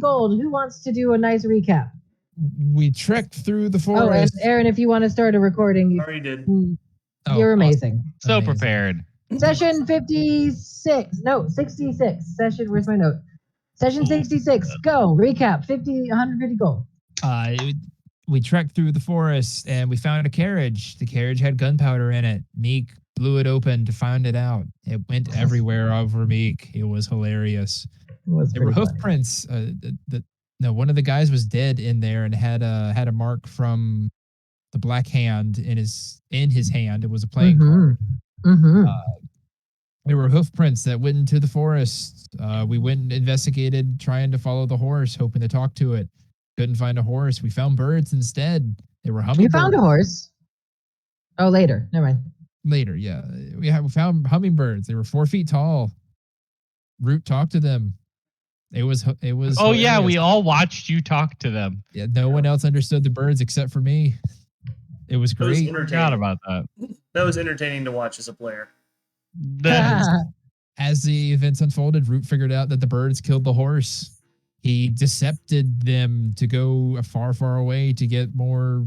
gold. Who wants to do a nice recap? We trekked through the Oh, and forest. Aaron, if you want to start a recording, Already did. You're amazing. So Amazing. prepared. Session 56. No, 66. Session, where's my note? Session 66. Go. Recap. 150 gold. We trekked through the forest and we found a carriage. The carriage had gunpowder in it. Meek blew it open to find it out. It went everywhere over Meek. It was hilarious. There were hoof prints. One of the guys was dead in there and had a mark from the Black Hand in his hand. It was a playing card. Mm-hmm. There were hoof prints that went into the forest. We went and investigated, trying to follow the horse, hoping to talk to it. Couldn't find a horse. We found birds instead. They were hummingbirds. You found a horse? Oh, later. Never mind. Later, yeah. We found hummingbirds. They were 4 feet tall. Root talked to them. It was. Oh hilarious. Yeah, we all watched you talk to them. Yeah, no one else understood the birds except for me. It was great. I forgot about that. That was entertaining to watch as a player. As the events unfolded, Root figured out that the birds killed the horse. He decepted them to go far, far away to get more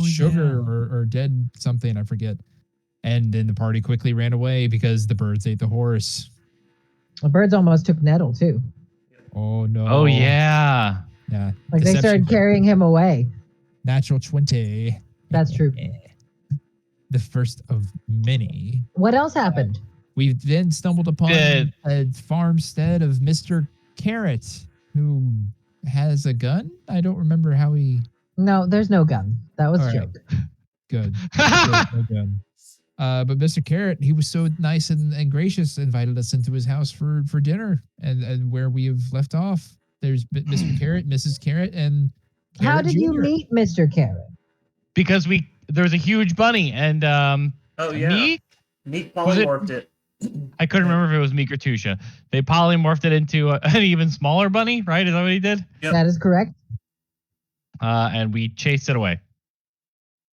sugar or dead something, I forget. And then the party quickly ran away because the birds ate the horse. The birds almost took Nettle, too. Oh, no. Oh, yeah. Yeah. Like they started carrying him away. Natural 20. That's true. The first of many. What else happened? We then stumbled upon a farmstead of Mr. Carrot, who has a gun. I don't remember how he... No, there's no gun. That was a joke. Good. No gun. But Mr. Carrot, he was so nice and gracious, invited us into his house for dinner. And where we have left off, there's Mr. Carrot, Mrs. Carrot, and Carrot How did you meet Mr. Carrot? Because there was a huge bunny, and Meek polymorphed it. I couldn't remember if it was Meek or Tusha. They polymorphed it into an even smaller bunny, right? Is that what he did? Yep. That is correct. And we chased it away.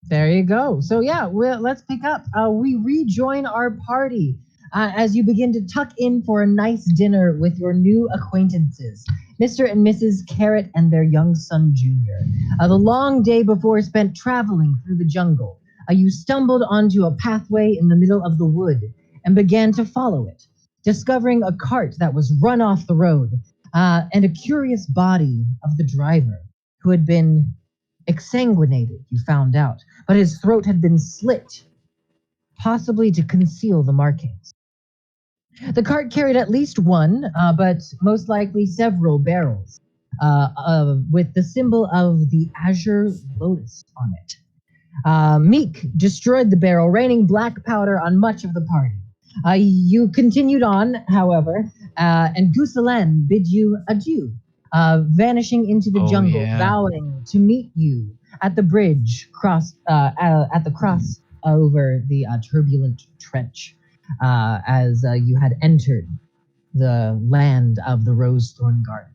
There you go. So let's pick up. We rejoin our party as you begin to tuck in for a nice dinner with your new acquaintances, Mr. and Mrs. Carrot and their young son, Junior. The long day before spent traveling through the jungle, you stumbled onto a pathway in the middle of the wood and began to follow it, discovering a cart that was run off the road and a curious body of the driver who had been exsanguinated, you found out, but his throat had been slit, possibly to conceal the markings. The cart carried at least one, but most likely several barrels, with the symbol of the azure lotus on it. Meek destroyed the barrel, raining black powder on much of the party. You continued on, however, and Guselen bid you adieu, vanishing into the jungle, vowing to meet you at the bridge at the cross over the turbulent trench, as you had entered the land of the Rose-Thorn Garden.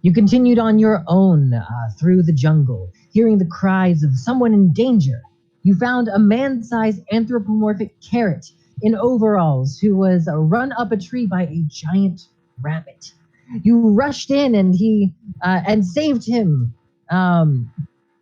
You continued on your own through the jungle, hearing the cries of someone in danger. You found a man-sized anthropomorphic carrot in overalls who was run up a tree by a giant rabbit. You rushed in and saved him.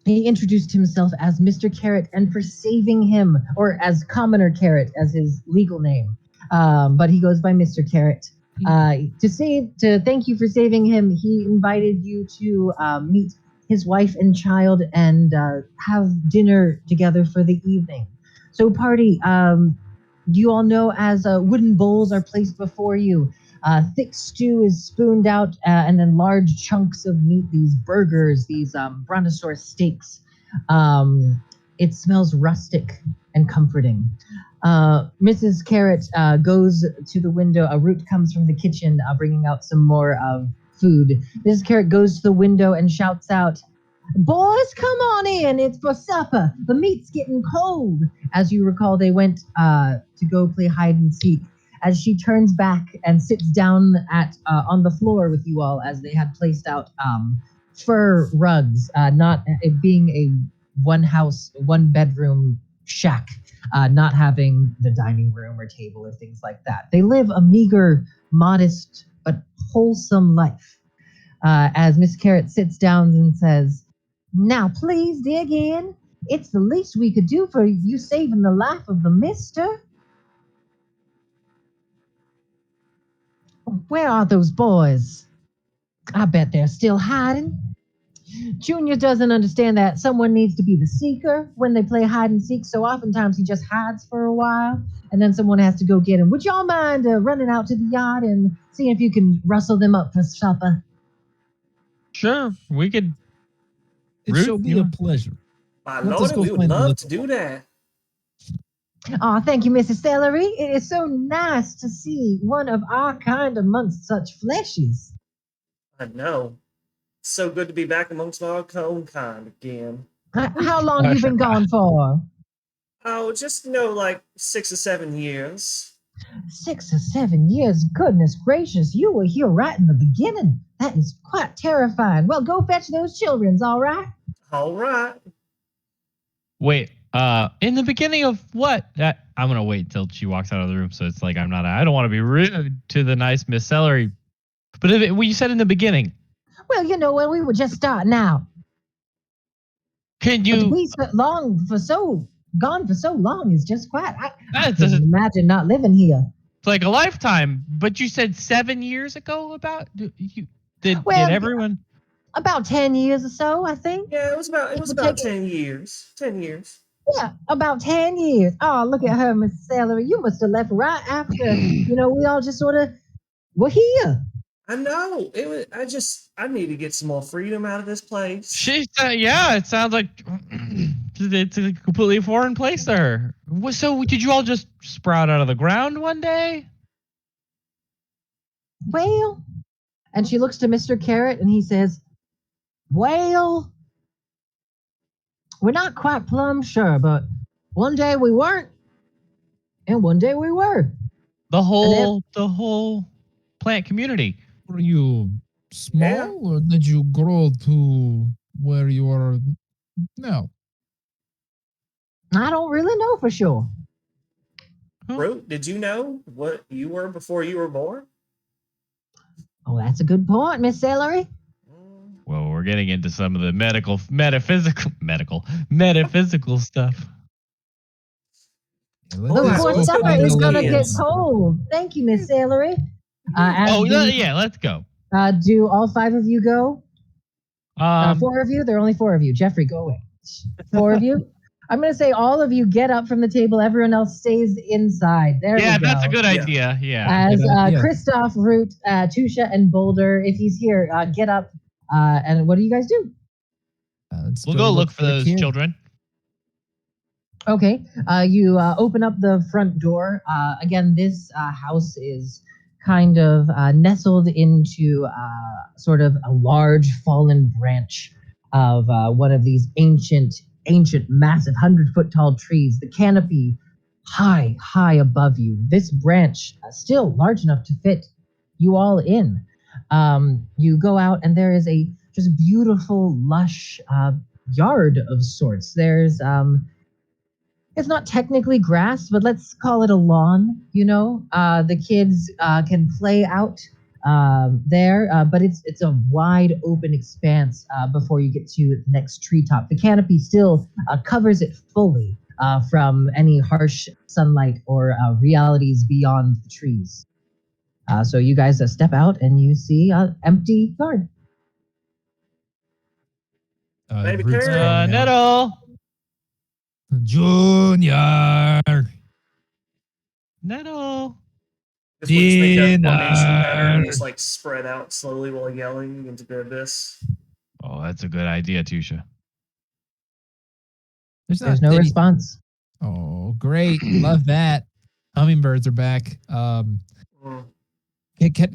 He introduced himself as Mr. Carrot, and for saving him, or as Commoner Carrot as his legal name, but he goes by Mr. Carrot. To thank you for saving him, he invited you to meet his wife and child and have dinner together for the evening. So party, you all know as wooden bowls are placed before you. Thick stew is spooned out, and then large chunks of meat, these burgers, these brontosaurus steaks. It smells rustic and comforting. Mrs. Carrot goes to the window. A Root comes from the kitchen, bringing out some more food. Mrs. Carrot goes to the window and shouts out, "Boys, come on in. It's for supper. The meat's getting cold." As you recall, they went to go play hide and seek. As she turns back and sits down on the floor with you all, as they had placed out fur rugs, not it being a one bedroom shack, not having the dining room or table or things like that. They live a meager, modest, but wholesome life. as Miss Carrot sits down and says, "Now, please dig in. It's the least we could do for you saving the life of the mister. Where are those boys? I bet they're still hiding." Junior doesn't understand that someone needs to be the seeker when they play hide and seek, so oftentimes he just hides for a while, and then someone has to go get him. Would y'all mind running out to the yard and seeing if you can rustle them up for supper? Sure, we could. It Root, shall be you a want- pleasure. My Let us lordy, go we would find the love little to do that. Oh, thank you, Mrs. Celery. It is so nice to see one of our kind amongst such fleshes. I know. So good to be back amongst our own kind again. How long you been gone for? Oh, just, like 6 or 7 years. 6 or 7 years. Goodness gracious, you were here right in the beginning. That is quite terrifying. Well, go fetch those children's, all right? All right. Wait, in the beginning of what? I'm gonna wait till she walks out of the room, so it's like I don't want to be rude to the nice Miss Celery. But well, you said in the beginning. Well, when we were just starting out. Can But to you? be gone for so long is just quite. I That's couldn't imagine not living here. it's like a lifetime. But you said 7 years ago about did Well, everyone? About 10 years or so, I think. Yeah, it was We'll about take it. 10 years. 10 years. Yeah, about 10 years. Oh, look at her, Miss Celery. You must have left right after, we all just sort of were here. I know. I need to get some more freedom out of this place. She said, "Yeah, it sounds like it's a completely foreign place to her." So did you all just sprout out of the ground one day? Well, and she looks to Mr. Carrot and he says, "Well, we're not quite plumb sure, but one day we weren't, and one day we were." The then- whole plant community. Were you small Yeah. or did you grow to where you are now? I don't really know for sure. Root, did you know what you were before you were born? Oh, that's a good point, Miss Celery. Well, we're getting into some of the metaphysical stuff. Yeah, Well, Of let's course, go supper get is those going to get kids. cold. Thank you, Miss Celery. Let's go. Do all 5 of you go? Um, 4 of you? There are only 4 of you. Jeffrey, go away. 4 of you? I'm going to say all of you get up from the table. Everyone else stays inside. There yeah, we go. that's a good Yeah. idea. Yeah. As Good idea. Christoph, Root, Tusha, and Boulder, if he's here, get up. And what do you guys do? Let's We'll go look for the those kid. children. Okay. You open up the front door. Again, this house is kind of nestled into sort of a large fallen branch of one of these ancient, massive 100-foot tall trees. The canopy high above you. This branch still large enough to fit you all in. You go out and there is a just beautiful, lush yard of sorts. There's it's not technically grass, but let's call it a lawn. The kids can play out there, but it's a wide open expanse before you get to the next treetop. The canopy still covers it fully from any harsh sunlight or realities beyond the trees. So you guys step out and you see an empty yard. Baby Root's carrot. calling out. Nettle. Junior. Nettle. Just will just make a formation Dinner. pattern and just like spread out slowly while yelling into the abyss. Oh, that's a good idea, Tusha. There's There's not no any- response. Oh, great. Love that. Hummingbirds are back. Mm.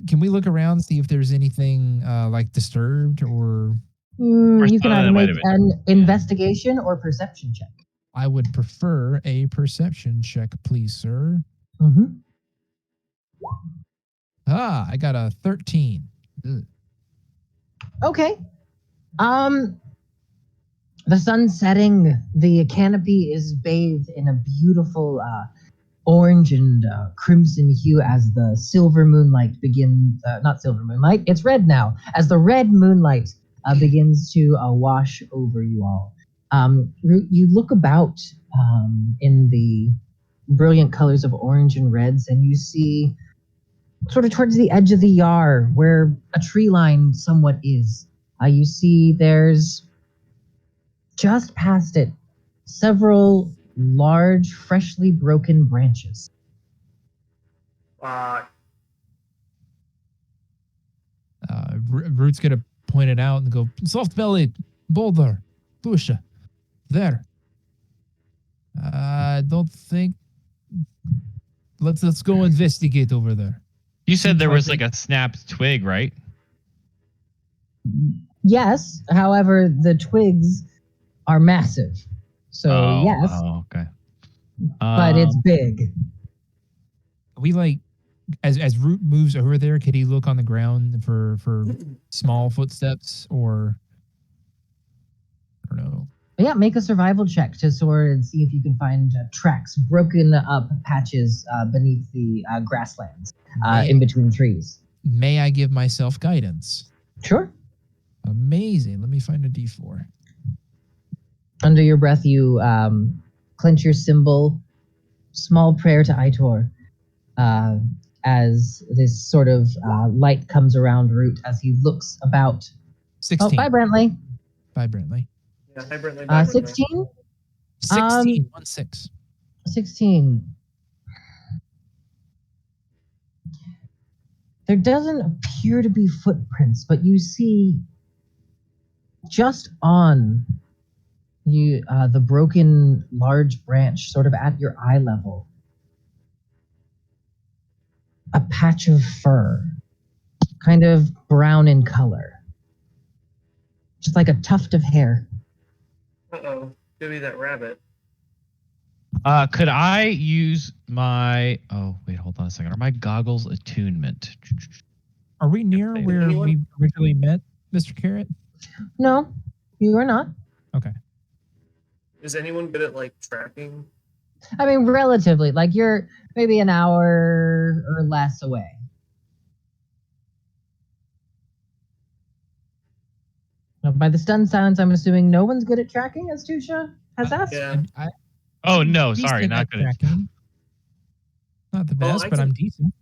Can we look around, see if there's anything like disturbed or You can either Wait make a minute. an investigation or perception check. I would prefer a perception check, please, sir. Mm-hmm. I got a 13. Ugh. Okay. The sun's setting. The canopy is bathed in a beautiful orange and crimson hue as the silver moonlight begins. Not silver moonlight, it's red now. As the red moonlight begins to wash over you all. You look about in the brilliant colors of orange and reds, and you see sort of towards the edge of the yard where a tree line somewhat is. You see there's just past it several large, freshly broken branches. Uh, Root's gonna point it out and go, soft bellied, boulder, Lusha, there. I don't think. Let's go investigate over there. You said Seems there like was they- like a snapped twig, right? Yes, however, the twigs are massive. So, yes, Oh, okay. but it's big. We like as Root moves over there, could he look on the ground for small footsteps or I don't know. But yeah, make a survival check to sort and see if you can find tracks, broken up patches beneath the grasslands, in between trees. May I give myself guidance? Sure. Amazing. Let me find a D4. Under your breath, you clench your symbol, small prayer to Aitor, as this sort of light comes around Root as he looks about. 16. Oh, bye, Brentley. Bye, Brentley. yeah, hi, Brentley. Bye, Brentley. 16? 16. 1-6. 16. There doesn't appear to be footprints, but you see just on you the broken large branch, sort of at your eye level, a patch of fur, kind of brown in color, just like a tuft of hair. Uh-oh. Give me that rabbit. Could I use my? Oh, wait, hold on a second. Are my goggles attunement? Are we near Hey, where anyone? we originally met, Mr. Carrot? No, you are not. Okay. Is anyone good at like tracking? I mean, relatively. Like you're maybe an hour or less away. Now, by the stunned silence, I'm assuming no one's good at tracking, as Tusha has asked. Yeah. Oh no, Decent sorry, at not good. tracking. Not the Well, best, I but can- I'm decent.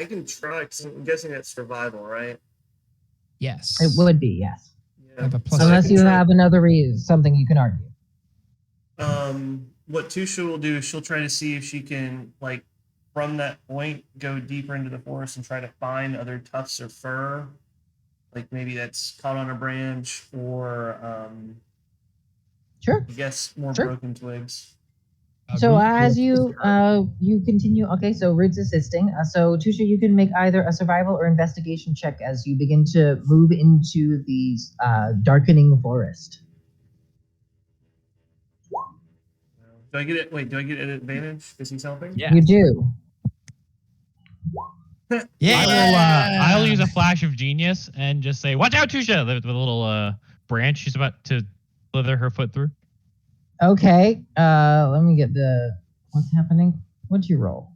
I can try, because I'm guessing that's survival, right? Yes. It would be, yes. Yeah. Have a plus So I Unless can you try- have another something you can argue. What Tusha will do is she'll try to see if she can, like, from that point, go deeper into the forest and try to find other tufts of fur. Like maybe that's caught on a branch or, Sure. I guess more Sure. broken twigs. So Root as will- you continue, okay. So Root's assisting. So Tusha, you can make either a survival or investigation check as you begin to move into the darkening forest. Do I get it? Wait, do I get an advantage because he's helping? Yeah. You do. Yeah. I'll use a flash of genius and just say, "Watch out, Tusha!" With a little branch she's about to slither her foot through. Okay. Let me get the what's happening. What'd you roll?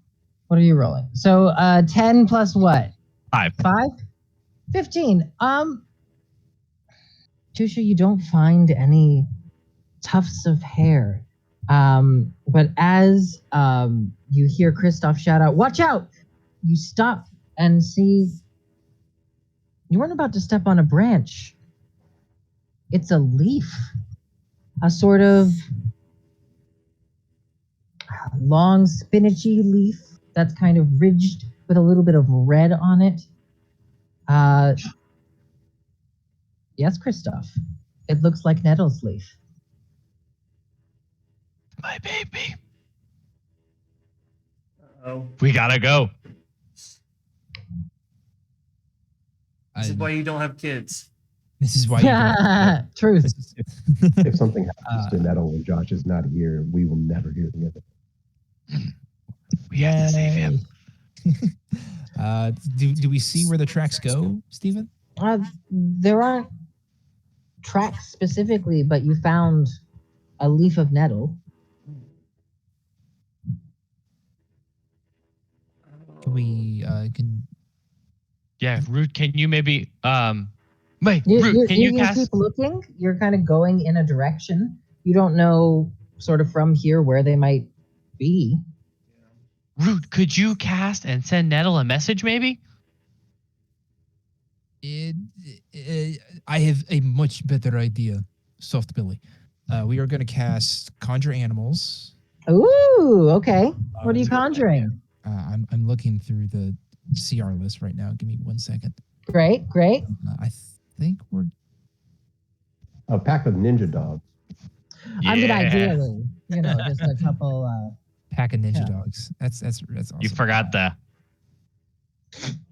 What are you rolling? So 10 plus what? 5. 5? 15. Tusha, you don't find any tufts of hair. But as you hear Kristoff shout out, "Watch out!" you stop and see you weren't about to step on a branch. It's a leaf. A sort of long spinachy leaf that's kind of ridged with a little bit of red on it. Yes, Kristoff. It looks like nettle's leaf. My baby. Oh, We gotta go. this is why you don't have kids. This is why you don't. Truth. This is- If something happens to Nettle when Josh is not here, we will never hear the end of it. We have to save him. Do we see where the tracks go, Steven? There aren't tracks specifically, but you found a leaf of nettle. Can we can Yeah, Root, can you maybe wait, You, Root, you, can you, you you keep cast looking. You're kind of going in a direction. You don't know sort of from here where they might be. Root, could you cast and send Nettle a message maybe? I have a much better idea, Soft Billy. We are going to cast Conjure Animals. Ooh, okay. What are you Uh, conjuring? I'm looking through the CR list right now. Give me 1 second. Great, great. I think we're A pack of ninja dogs. I mean, Yeah. ideally, just a couple. pack of ninja Yeah. dogs. That's awesome. You forgot the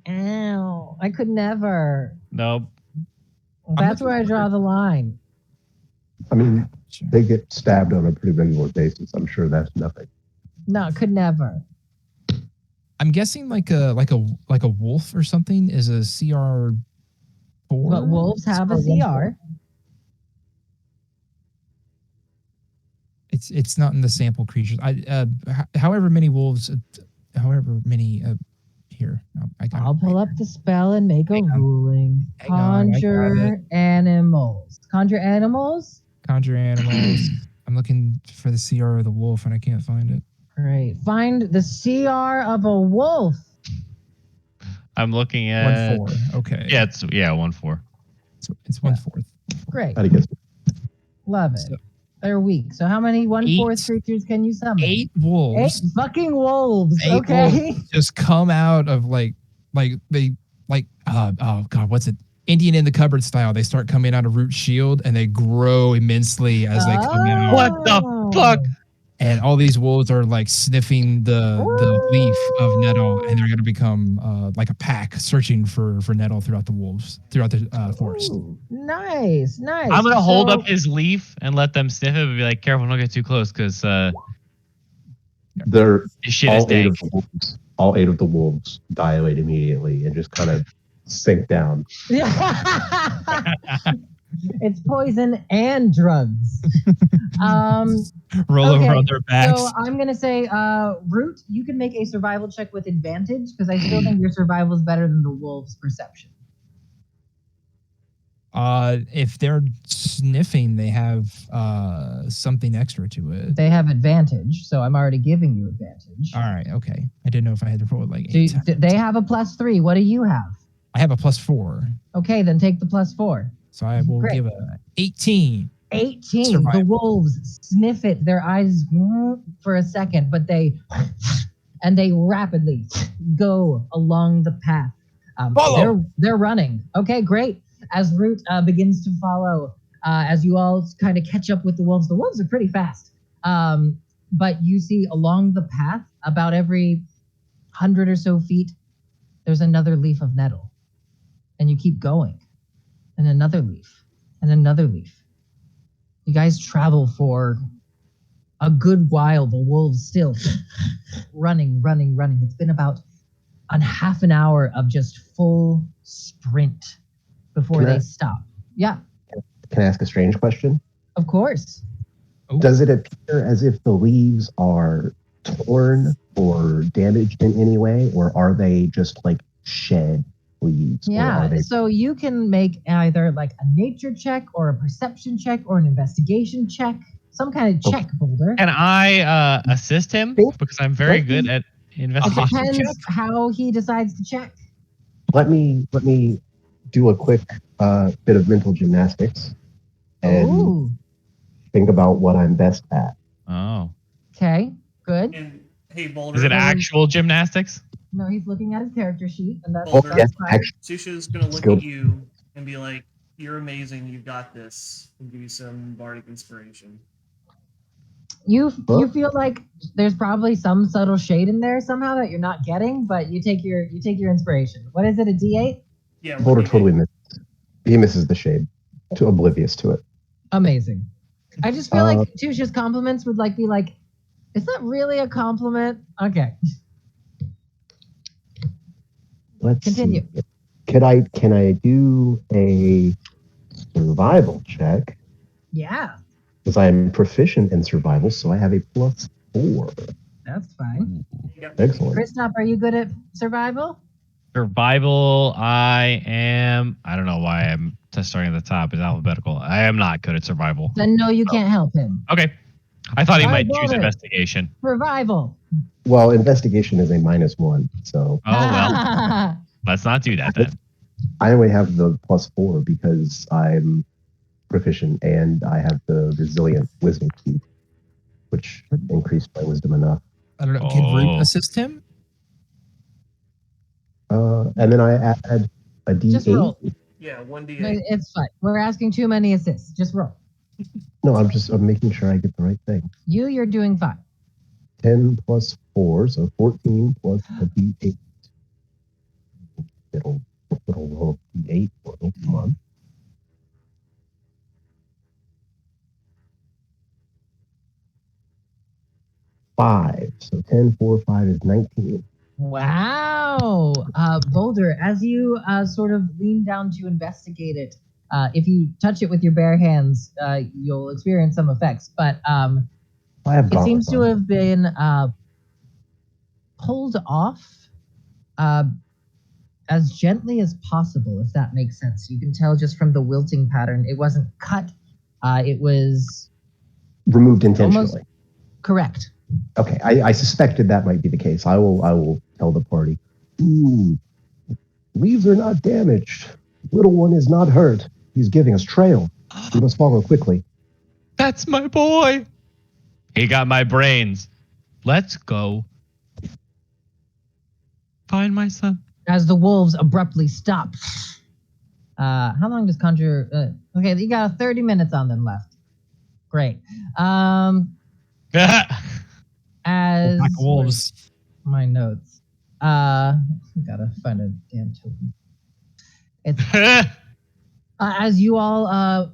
Ow! I could never. nope. That's where I draw the line. I mean, Sure. they get stabbed on a pretty regular basis. I'm sure that's nothing. No, could never. I'm guessing like a wolf or something is a CR4. But wolves have a CR. It's not in the sample creatures. However many wolves, however many here. I got I'll it pull right up the spell and make a Hang on. ruling. Hang on, I got Conjure animals. Conjure animals. Conjure animals. I'm looking for the CR of the wolf and I can't find it. Great. Find the CR of a wolf. I'm looking at 1/4. Okay. Yeah, it's 1/4. It's 1/4. Great. I'd guess Love it. So- They're weak. So how many 1/4 Eight. creatures can you summon? 8 wolves. 8 fucking wolves. Eight Okay. wolves just come out of oh god, what's it? Indian in the cupboard style. They start coming out of Root Shield and they grow immensely as they come out. What the fuck? And all these wolves are like sniffing the leaf of nettle, and they're going to become like a pack searching for nettle throughout the forest. Ooh, nice, nice. I'm gonna hold So- up his leaf and let them sniff it, but be like, careful, don't get too close, because they're this shit is dank. all 8 of the wolves dilate immediately and just kind of sink down. It's poison and drugs. Roll Okay, over on their backs. So I'm gonna say, Root, you can make a survival check with advantage because I still think your survival is better than the wolves' perception. If they're sniffing, they have something extra to it. They have advantage, so I'm already giving you advantage. All right, okay. I didn't know if I had to roll it like So 8 times. they have a +3. What do you have? I have a +4, Okay, then take the +4. so I will Great. give a 18. 18. Survival. The wolves sniff it. Their eyes for a second, but they rapidly go along the path. Follow. They're running. Okay, great. As Root begins to follow, as you all kind of catch up with the wolves are pretty fast. But you see along the path, about every 100 or so feet, there's another leaf of nettle. And you keep going. And another leaf. And another leaf. You guys travel for a good while. The wolves still running. It's been about half an hour of just full sprint before Can I- they stop. Yeah, Can I ask a strange question? of course. Ooh. Does it appear as if the leaves are torn or damaged in any way, or are they just like shed leaves? Or Yeah, are they so you can make either like a nature check or a perception check or an investigation check, some kind of check, Boulder. Can I assist him? Because I'm very good at It investigation. depends how he decides to check. Let me do a quick bit of mental gymnastics and Ooh, think about what I'm best at. Oh. okay, good. And hey, Boulder. Is it actual gymnastics? No, he's looking at his character sheet, and that's, Boulder. that's fine. Actually, Susha's gonna look Skill. at you and be like, "You're amazing. You got this." And give you some bardic inspiration. You Well- feel like there's probably some subtle shade in there somehow that you're not getting, but you take your inspiration. What is it? A D8? Yeah. Boulder what do you totally think? misses. He misses the shade, too oblivious to it. Amazing. I just feel Uh, like Tusha's compliments would be like, is that really a compliment? Okay. Let's Continue. see. Can I do a survival check? Yeah. Because I am proficient in survival, so I have a +4. That's fine. Yep. Excellent. Christoph, are you good at survival? Survival, I am. I don't know why I'm just starting at the top. It's alphabetical. I am not good at survival. Then no, you can't help him. Okay. I thought he All right, might choose Boulder. investigation. Survival. Well, investigation is a -1, so Oh, well. Let's not do that then. I only have the +4 because I'm proficient and I have the resilient wisdom feat, which increased my wisdom enough. I don't know. Can Root Oh. assist him? And then I add a Just D8. roll. Yeah, No, 1d8. it's fine. We're asking too many assists. Just roll. No, I'm making sure I get the right thing. You're doing fine. 10 plus 4, so 14 plus a D8. It'll roll D8 for me. Come on. Five. So 10, 4, 5 is 19. Wow. Boulder, as you sort of lean down to investigate it, if you touch it with your bare hands, you'll experience some effects. But I have it seems gauntlets to on. have been pulled off as gently as possible, if that makes sense. You can tell just from the wilting pattern, it wasn't cut. It was Removed intentionally. correct. Okay, I suspected that might be the case. I will tell the party. Leaves are not damaged. Little one is not hurt. He's giving us trail. We must follow quickly. That's my boy. He got my brains. Let's go find my son. As the wolves abruptly stop. How long does Conjure? Okay, you got 30 minutes on them left. Great. As Pack of wolves. my notes. Gotta find a damn token. It's as you all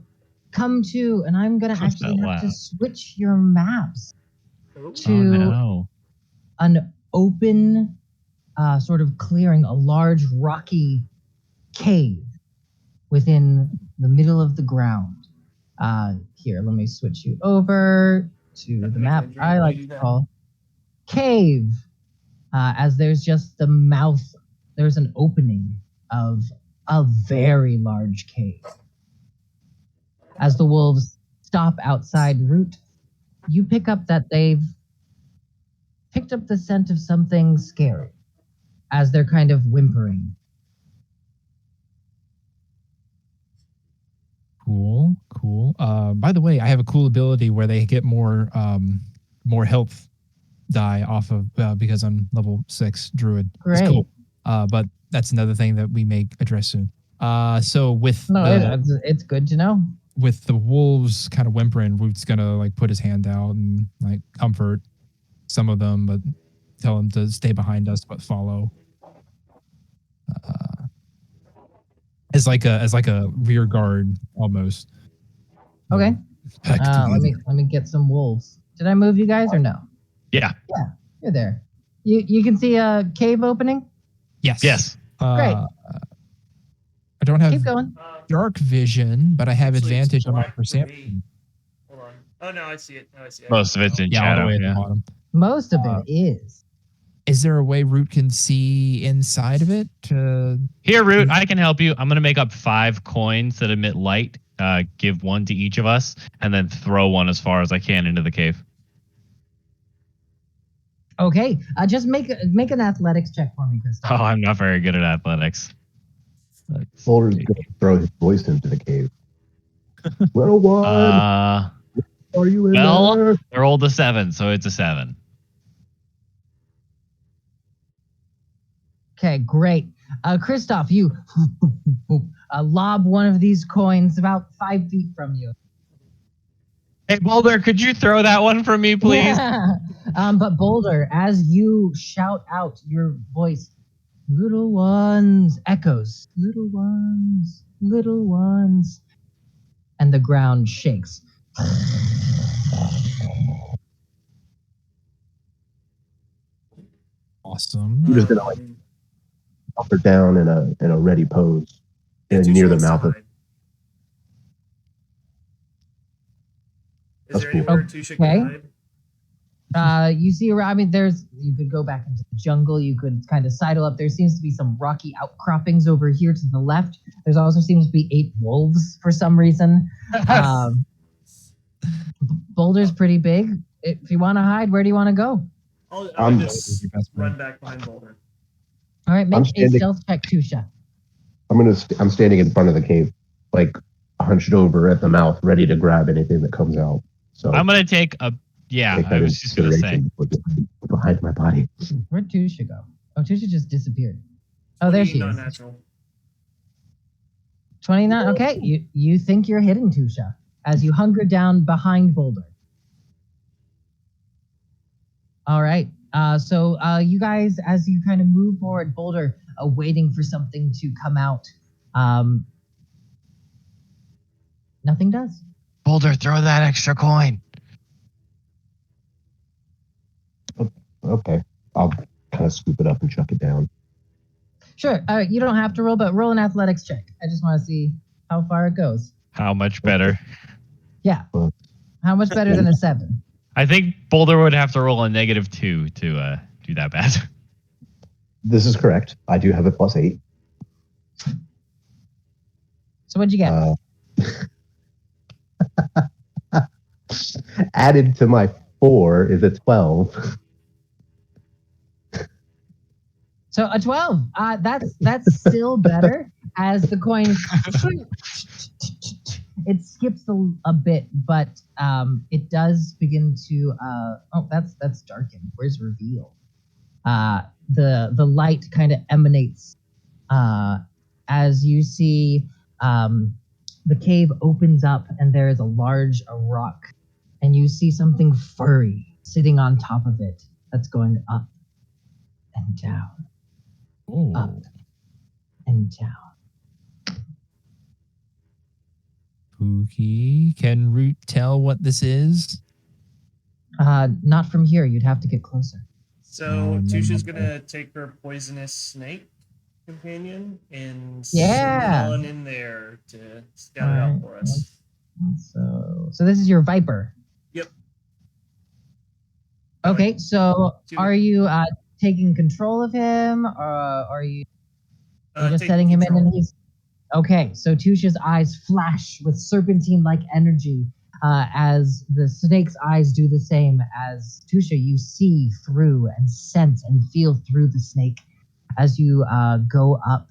come to, and I'm gonna That's actually not have to loud. switch your maps Oh, to Oh no. an open sort of clearing, a large rocky cave within the middle of the ground. Here, let me switch you over to the map I like to call cave. As there's just the mouth, there's an opening of a very large cave. As the wolves stop outside Root, you pick up that they've picked up the scent of something scary as they're kind of whimpering. Cool. By the way, I have a cool ability where they get more health die off of because I'm level 6 druid. Great. It's cool. But that's another thing that we may address soon. So with It's good to know. with the wolves kind of whimpering, Root's gonna like put his hand out and like comfort some of them, but tell them to stay behind us but follow. As like a rear guard almost. Okay. Back to Let me get some wolves. Did I move you guys or no? Yeah. You're there. You can see a cave opening. Yes. Yes. Great. I don't have Keep going. dark vision, but I have Actually, it's advantage on my black for me. perception. hold on. Oh no, I see it. No, I see it. Most of it's in Yeah, all the shadow. way at Yeah. the bottom. Most of it is. Is there a way Root can see inside of it? Here, Root, I can help you. I'm gonna make up 5 coins that emit light. Give 1 to each of us, and then throw 1 as far as I can into the cave. Okay. Just make an athletics check for me, Oh, Christoph. I'm not very good at athletics. Let's Boulder's see. going to throw his voice into the cave. Little one, are you in well, there? I rolled a 7, so it's a 7. Okay, great. Christoph, you lob one of these coins about 5 feet from you. Hey, Boulder, could you throw that one for me, please? But Boulder, as you shout out your voice, little ones, echoes, little ones, little ones, and the ground shakes. Awesome. I'm just gonna like up or down in a ready pose, it's near usually the mouth of. outside. Is That's there cool. anywhere Tusha can Okay. hide? You see, I mean, you could go back into the jungle. You could kind of sidle up. There seems to be some rocky outcroppings over here to the left. There's also seems to be 8 wolves for some reason. Um, Boulder's pretty big. If you want to hide, where do you want to go? I'll I'm- just Your best run friend. back behind Boulder. All right, make I'm a standing- stealth check, Tusha. I'm standing in front of the cave, like hunched over at the mouth, ready to grab anything that comes out. So I'm gonna take a. Yeah, take I that was into just gonna say. consideration behind my body. Where'd Tusha go? Oh, Tusha just disappeared. Oh, there 20 she is. non-natural. 29. Okay, you think you're hidden, Tusha, as you hunker down behind Boulder. All right. So you guys, as you kind of move forward, Boulder, waiting for something to come out. Nothing does. Boulder, throw that extra coin. Okay, I'll kind of scoop it up and chuck it down. Sure. You don't have to roll, but roll an athletics check. I just want to see how far it goes. How much better? Yeah. How much better than a 7? I think Boulder would have to roll a -2 to do that bad. This is correct. I do have a +8. So what'd you get? Added to my 4 is a 12. So a 12. That's still better as the coin it skips a bit, but it does begin to oh that's darkened. Where's reveal? The light kind of emanates as you see the cave opens up and there is a large rock and you see something furry sitting on top of it that's going up and down. Up and down. Pookie, can Root tell what this is? Not from here. You'd have to get closer. So no, Tusha's no. gonna take her poisonous snake companion and Yeah. send it on in there to scout it out for us. So this is your viper. Yep. Okay. So Two- are you taking control of him, or are you just Take setting him in? control. And he's okay. So Tusha's eyes flash with serpentine-like energy. As the snake's eyes do the same, as Tusha, you see through and sense and feel through the snake as you go up.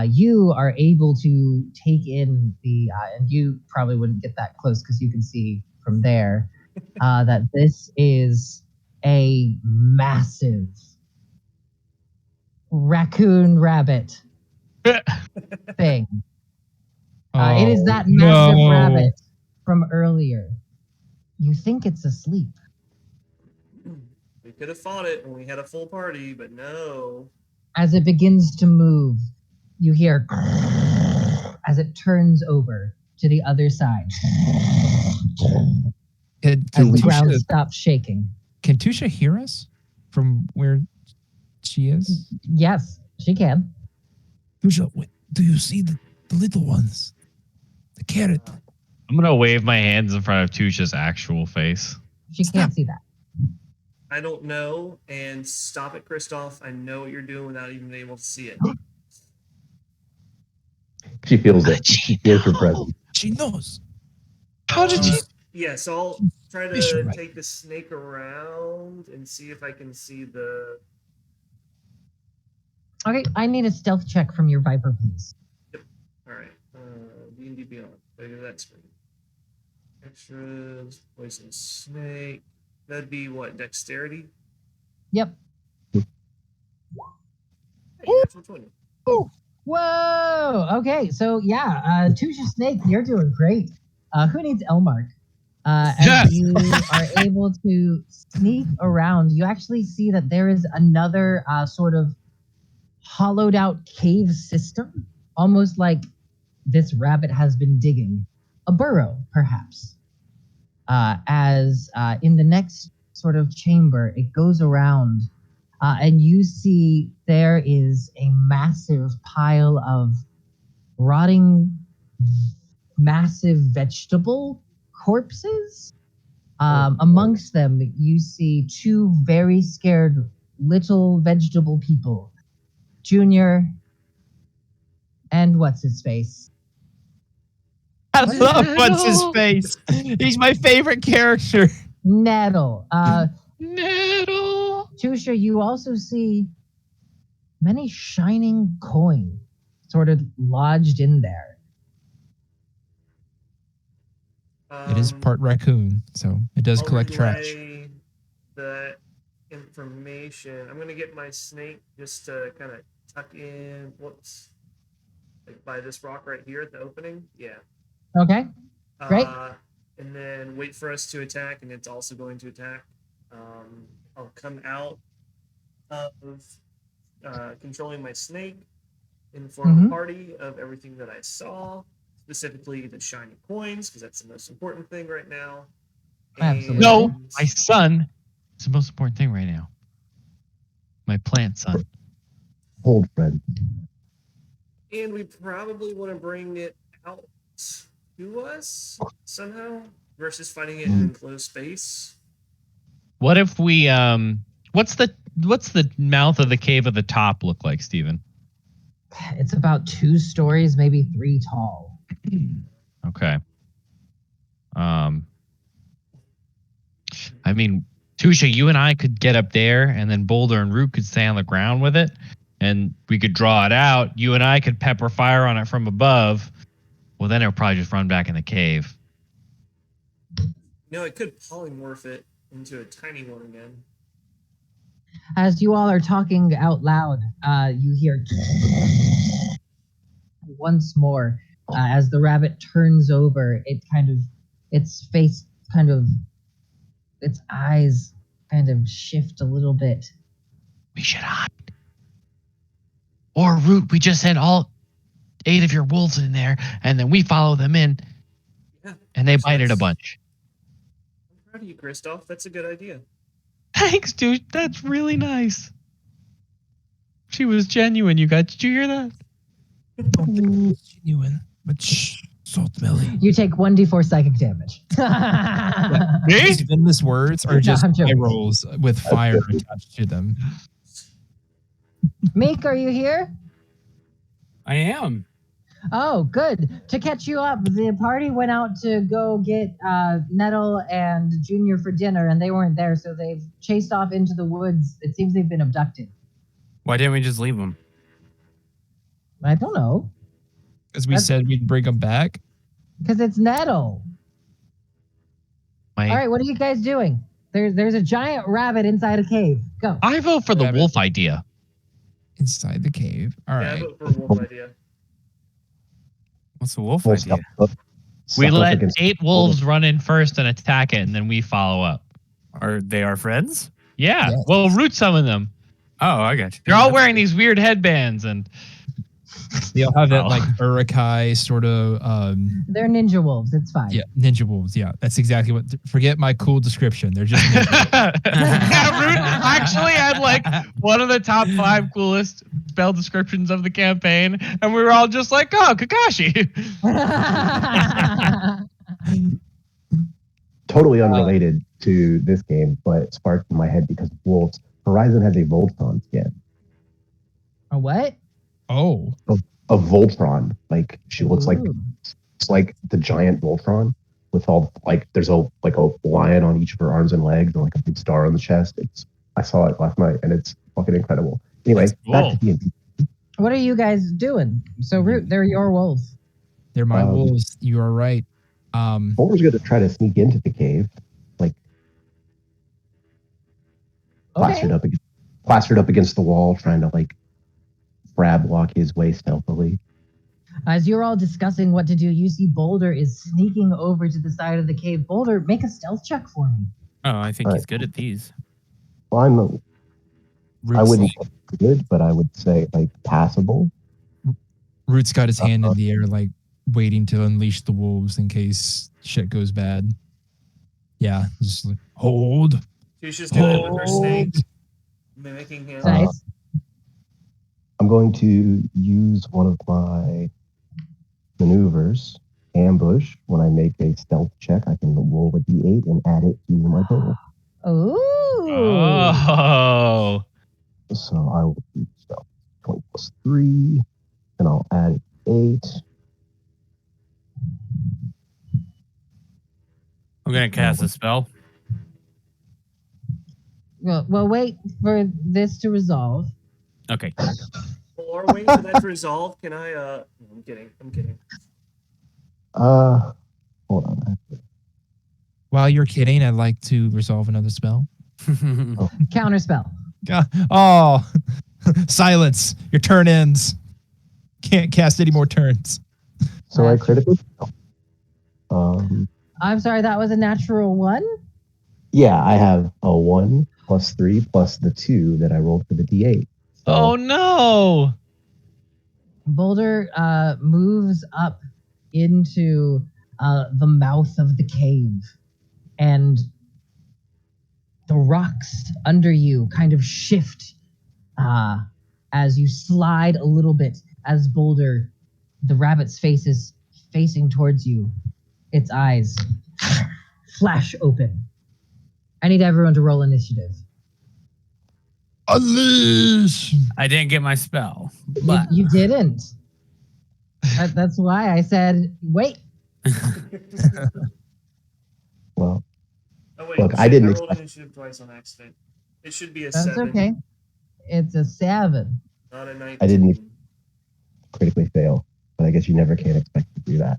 You are able to take in and you probably wouldn't get that close because you can see from there that this is a massive raccoon rabbit thing. It is that massive no. rabbit from earlier. You think it's asleep. We could have fought it when we had a full party, but no. As it begins to move, you hear as it turns over to the other side. Can As the ground Tusha, stops shaking. can Tusha hear us from where she is? Yes, she can. Tusha, do you see the little ones? The carrot. I'm gonna wave my hands in front of Tusha's actual face. She can't see that. I don't know. And stop it, Christoph. I know what you're doing without even being able to see it. She feels it. She feels her presence. She knows. How did you? Yeah, so I'll try Fisher, to right. take the snake around and see if I can see the. Okay, I need a stealth check from your viper, please. All right. D&D Beyond. Go to that screen. Extras. Poison snake. That'd be what? Dexterity? Yep. Hey, natural 20. Whoa. Okay, so yeah, Tusha Snake, you're doing great. Who needs Elmark? As you are able to sneak around, you actually see that there is another sort of hollowed out cave system, almost like this rabbit has been digging a burrow, perhaps. As in the next sort of chamber, it goes around, and you see there is a massive pile of rotting, massive vegetable corpses. Amongst them, you see two very scared little vegetable people, Junior and what's his face. I love what's his face. He's my favorite character. Nettle. Nettle. Tusha, you also see many shining coins sort of lodged in there. It is part raccoon, so it does I'll collect trash. relay the information. I'm gonna get my snake just to kind of tuck in. Whoops, like by this rock right here at the opening. Yeah. Okay. Great. And then wait for us to attack, and it's also going to attack. I'll come out of controlling my snake, inform the party of everything that I saw, specifically the shiny coins, because that's the most important thing right now. Absolutely. No, my son is the most important thing right now. My plant son. Hold, friend. And we probably want to bring it out to us somehow versus fighting it in an enclosed space. What if we what's the mouth of the cave at the top look like, Steven? It's about 2 stories, maybe 3 tall. Okay. I mean, Tusha, you and I could get up there, and then Boulder and Root could stay on the ground with it, and we could draw it out. You and I could pepper fire on it from above. Well, then it'll probably just run back in the cave. No, it could polymorph it into a tiny one again. As you all are talking out loud, you hear once more as the rabbit turns over. Its face its eyes kind of shift a little bit. We should hide. Or Root, we just send all 8 of your wolves in there, and then we follow them in, and they bite it a bunch. I'm proud of you, Kristoff. That's a good idea. Thanks, dude. That's really nice. She was genuine, you guys. Did you hear that? I don't think it was genuine, but shh, salt melly. You take 1d4 psychic damage. These venomous words are just I'm joking. eye rolls with fire attached to them. Meek, are you here? I am. Oh, good. To catch you up, the party went out to go get Nettle and Junior for dinner, and they weren't there, so they've chased off into the woods. It seems they've been abducted. Why didn't we just leave them? I don't know. Because we said we'd bring them back. Because it's Nettle. All right, what are you guys doing? There's a giant rabbit inside a cave. Go. I vote for the wolf idea. Inside the cave. All right. I vote for a wolf idea. What's the wolf Full idea? We Stuff up let against 8 wolves run in first and attack it, and then we follow up. Are they our friends? Yeah. Yes. Well, Root summon them. Oh, I got you. They're all wearing these weird headbands, and They all have that like Urukai sort of They're ninja wolves. It's fine. yeah, ninja wolves. Yeah, that's exactly what. Forget my cool description. They're just ninja. yeah, Root actually had like one of the top 5 coolest spell descriptions of the campaign, and we were all just like, "Oh, Kakashi." Totally unrelated to this game, but sparked in my head because of wolves. Horizon has a Voltron skin. A what? Oh, A Voltron. Like she looks like Ooh. it's like the giant Voltron with all like there's a lion on each of her arms and legs and like a big star on the chest. I saw it last night and it's fucking incredible. Anyway, That's back cool. to D&D. What are you guys doing? So, Root, they're your wolves. they're my wolves. You are right. Boulder's going to try to sneak into the cave, like Okay. plastered up against the wall, trying to like crab walk his way stealthily. As you're all discussing what to do, you see Boulder is sneaking over to the side of the cave. Boulder, make a stealth check for me. Oh, I think he's good at these. Well, I Root's wouldn't say good, but I would say like passable. Root's got his hand in the air, like waiting to unleash the wolves in case shit goes bad. Yeah, just like, hold. Tusha's doing it with her snake, mimicking him. Nice. I'm going to use one of my maneuvers ambush. When I make a stealth check, I can roll a d8 and add it to my total. Ooh. Oh. So I will do stealth 20 plus 3, and I'll add 8. I'm gonna cast a spell. Well, wait for this to resolve. Okay. Or wait for that to resolve. Can I? I'm kidding. Hold on. While you're kidding, I'd like to resolve another spell. Counterspell. Oh, silence. Your turn ends. Can't cast any more turns. So I That's true. critically fail. I'm sorry, that was a natural 1? Yeah, I have a 1 plus 3 plus the 2 that I rolled for the d8. So, Oh no. Boulder moves up into the mouth of the cave, and the rocks under you kind of shift as you slide a little bit. As Boulder, the rabbit's face is facing towards you. Its eyes flash open. I need everyone to roll initiative. Unleash. I didn't get my spell, You, but you didn't. That's why I said wait. well, Oh wait, Look, shit, I didn't rolled expect- initiative twice on accident. It should be a That's 7. okay. It's a 7. Not a 19. I didn't critically fail, but I guess you never can expect to do that.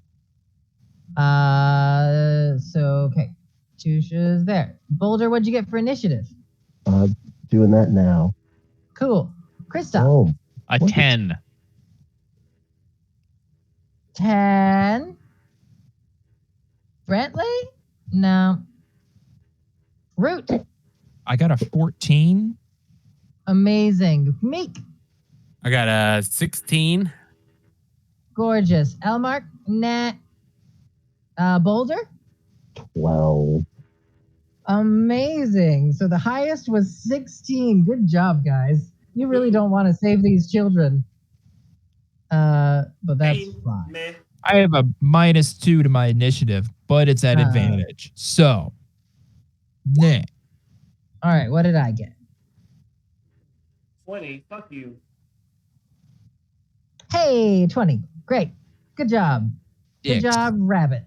So okay. Tusha's there. Boulder, what'd you get for initiative? Doing that now. Cool. Kristoff, Oh, A What? 10. 10. Brentley? No. Root. I got a 14. Amazing. Meek. I got a 16. Gorgeous. Elmark? Nah. Boulder? 12. Amazing. So the highest was 16. Good job, guys. You really don't want to save these children. But that's fine. Meh. I have a -2 to my initiative, but it's at advantage. So, nah. All right, what did I get? 20. Fuck you. Hey, 20. Great. Good job. Good Dicks. job, rabbit.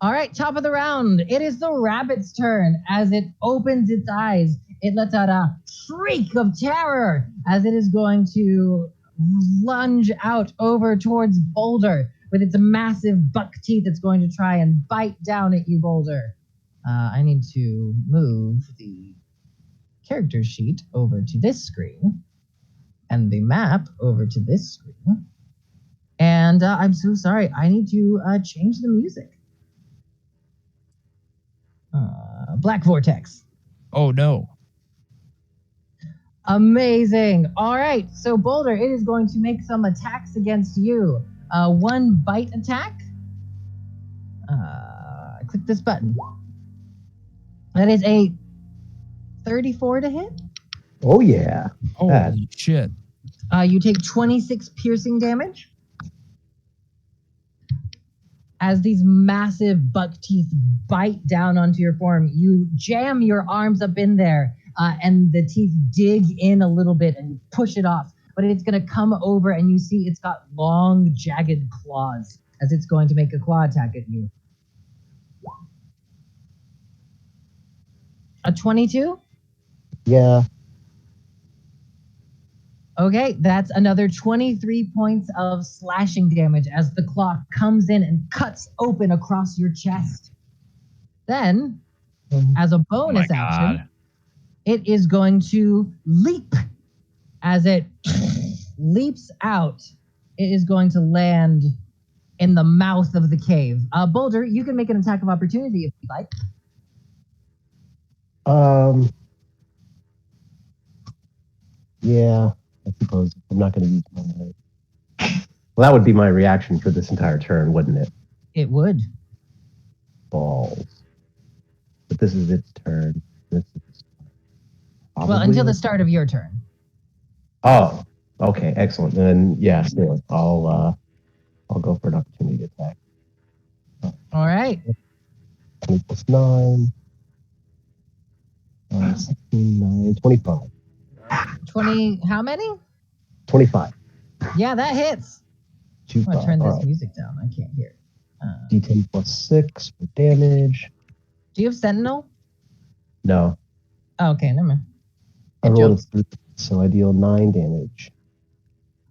All right, top of the round. It is the rabbit's turn. As it opens its eyes, it lets out a shriek of terror as it is going to lunge out over towards Boulder with its massive buck teeth. It's going to try and bite down at you, Boulder. I need to move the character sheet over to this screen and the map over to this screen. And I'm so sorry. I need to change the music. Black Vortex. Oh no. Amazing. All right. So, Boulder, it is going to make some attacks against you. One bite attack. Click this button. That is a 34 to hit. Oh, yeah. Holy shit. You take 26 piercing damage. As these massive buck teeth bite down onto your form, you jam your arms up in there, and the teeth dig in a little bit and push it off. But it's going to come over, and you see it's got long, jagged claws as it's going to make a claw attack at you. A 22? Yeah. Okay, that's another 23 points of slashing damage as the claw comes in and cuts open across your chest. Then, as a bonus action, God. it is going to leap. As it leaps out, it is going to land in the mouth of the cave. Boulder, you can make an attack of opportunity if you like. Yeah, I suppose I'm not going to use my. Well, that would be my reaction for this entire turn, wouldn't it? It would. Balls. But this is its turn. This is Well, probably until the like- start of your turn. Oh, okay, excellent. Then yeah, still, I'll go for an opportunity attack. All right. 20 plus 9. 16, 9, 25. 20. How many? 25. Yeah, that hits. Two, I'm gonna 5. turn All this right. music down. I can't hear. D10 plus 6 for damage. Do you have Sentinel? No, Oh, okay, never mind. I It rolled a jokes. 3, so I deal 9 damage.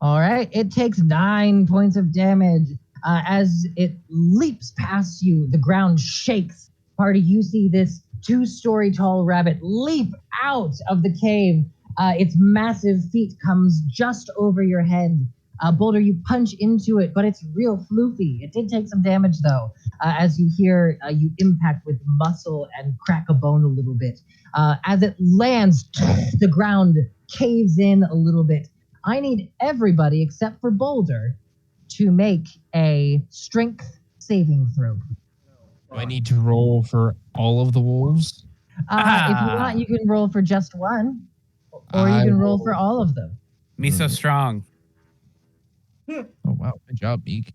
All right, it takes 9 points of damage as it leaps past you. The ground shakes. Party, you see this 2-story tall rabbit leap out of the cave. Its massive feet comes just over your head. Boulder, you punch into it, but it's real floofy. It did take some damage though, as you hear you impact with muscle and crack a bone a little bit. As it lands, the ground caves in a little bit. I need everybody except for Boulder to make a strength saving throw. Do I need to roll for all of the wolves? If you want, you can roll for just one, or you I can roll for all of them. Me so strong. Oh wow, good job, Meek.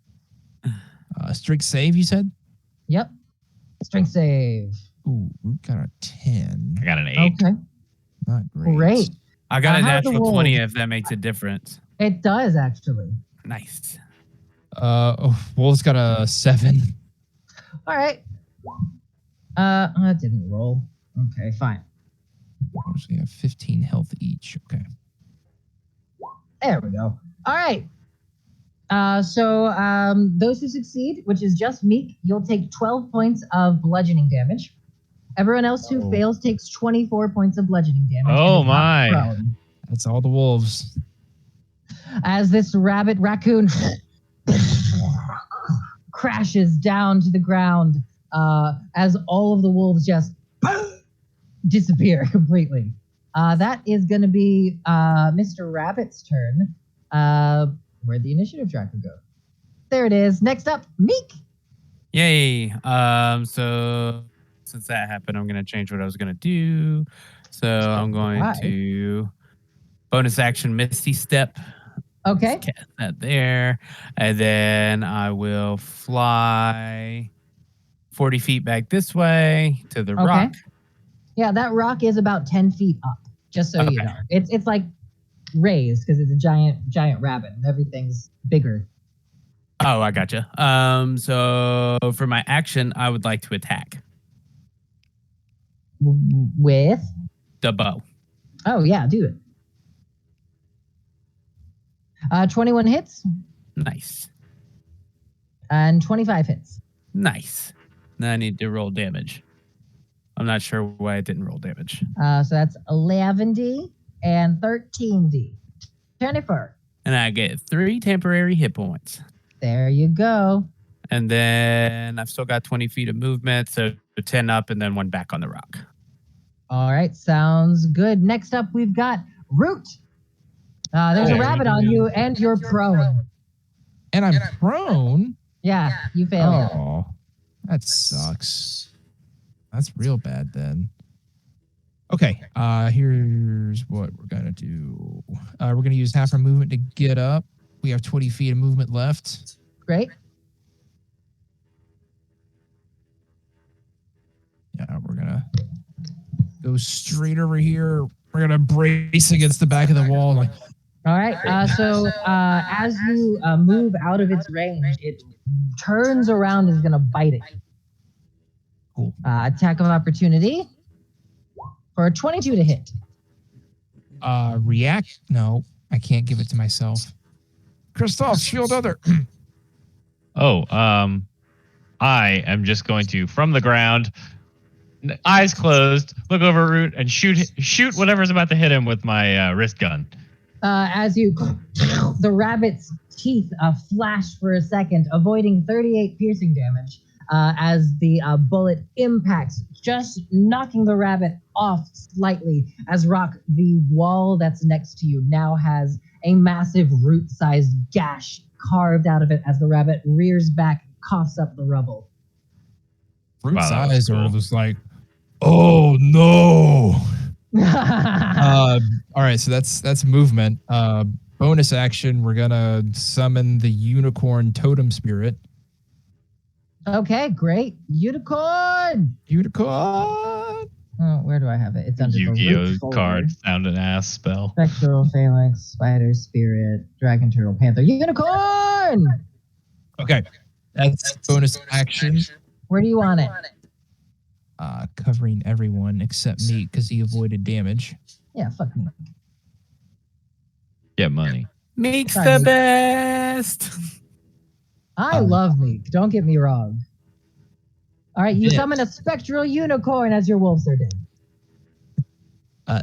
Strength save, you said? Yep. Strength save. Ooh, Root got a 10. I got an 8. Okay. Not great. Great. I got a how's the natural 20 wolves? if that makes a difference. It does actually. Nice. Wolf's got a 7. All right. That didn't roll. Okay, fine. So we have 15 health each. Okay. There we go. All right. So those who succeed, which is just Meek, you'll take 12 points of bludgeoning damage. Everyone else who Oh. fails takes 24 points of bludgeoning damage. Oh, and is not my. prone. That's all the wolves. As this raccoon crashes down to the ground, as all of the wolves just disappear completely. That is going to be Mr. Rabbit's turn. Where'd the initiative tracker go? There it is. Next up, Meek. Yay. So since that happened, I'm gonna change what I was gonna do. So I'm going Why? to bonus action Misty Step. Okay. Just cast that there. And then I will fly 40 feet back this way to the Okay. rock. Yeah, that rock is about 10 feet up. Just so you Okay. know, it's like raised because it's a giant rabbit and everything's bigger. Oh, I gotcha. So for my action, I would like to attack With the bow. oh yeah, do it. 21 hits Nice. and 25 hits. Nice. Now I need to roll damage. I'm not sure why I didn't roll damage. So that's 11d and 13d. Jennifer, And I get 3 temporary hit points. there you go. And then I've still got 20 feet of movement, so 10 up and then 1 back on the rock. All right, sounds good. Next up, we've got Root. There's a rabbit on you, and you're prone. And I'm prone. Yeah, you failed. Oh, that sucks. That's real bad then. Okay, here's what we're gonna do. We're gonna use half our movement to get up. We have 20 feet of movement left. Great. Yeah, we're gonna go straight over here. We're gonna brace against the back of the wall. Like, All right. As you move out of its range, it turns around and is going to bite it. cool. Attack of opportunity for a 22 to hit. React? No, I can't give it to myself. Christoph, shield other. Oh, I am just going to, from the ground, eyes closed, look over at Root and shoot whatever's about to hit him with my wrist gun. As you, the rabbit's teeth flash for a second, avoiding 38 piercing damage as the bullet impacts, just knocking the rabbit off slightly. As Rock, the wall that's next to you now has a massive root-sized gash carved out of it as the rabbit rears back, coughs up the rubble. Fruit's Wow, that was eyes are cool. just like, oh no. All right, so that's movement. Bonus action, we're gonna summon the unicorn totem spirit. Okay, great. Unicorn. Unicorn. Oh, where do I have it? It's under the root Yu-Gi-Oh folder. card sound an ass spell. Spectral, phalanx, spider, spirit, dragon, turtle, panther, unicorn. Okay, that's bonus action. Where do you want it? Covering everyone except Meek because he avoided damage. Yeah, fuck me. Get money. Meek's Sorry, the Meek. best. I love Meek. Don't get me wrong. All right, you Yeah. summon a spectral unicorn as your wolf did.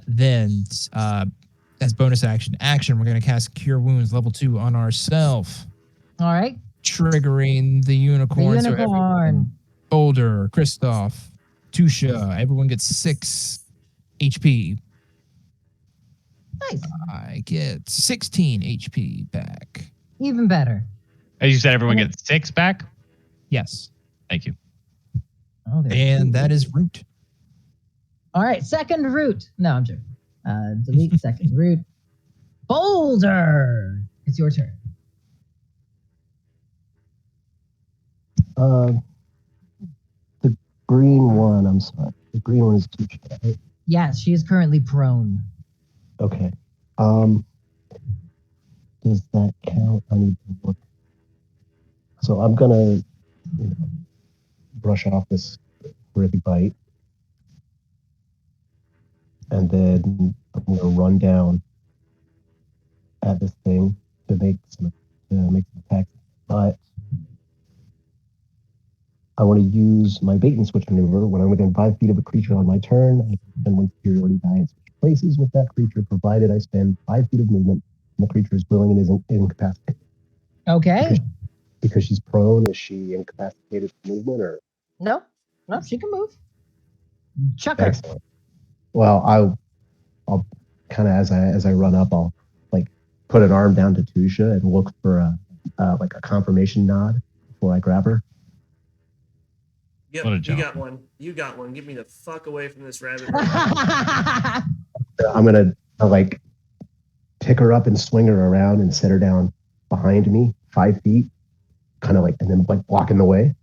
Then, as bonus action, we're gonna cast Cure Wounds level 2 on ourselves, All right, triggering the the unicorn. So unicorn. everyone, Boulder, Kristoff, Tusha, everyone gets 6 HP. Nice. I get 16 HP back. Even better. As you said, everyone gets 6 back. Yes, Thank you. Oh, there's and two. that is root. All right, second root. No, I'm joking. Delete second root. Boulder. It's your turn. The green one. I'm sorry. The green one is too short. Right? Yes, she is currently prone. Okay. Does that count? I need to look. So I'm gonna, brush off this horrific bite, and then I'm gonna run down at this thing to make some attacks. But I want to use my bait and switch maneuver. When I'm within 5 feet of a creature on my turn, I can spend one superiority die and switch places with that creature, provided I spend 5 feet of movement and the creature is willing and isn't incapacitated. Okay. Because she's prone, is she incapacitated from movement or? No, she can move. Chuck her. Excellent. Well, I'll kind of as I run up, I'll like put an arm down to Tusha and look for a confirmation nod before I grab her. Yep, What a you job. got one. You got one. Get me the fuck away from this rabbit. I'm gonna like pick her up and swing her around and set her down behind me, 5 feet, kind of like, and then like blocking the way.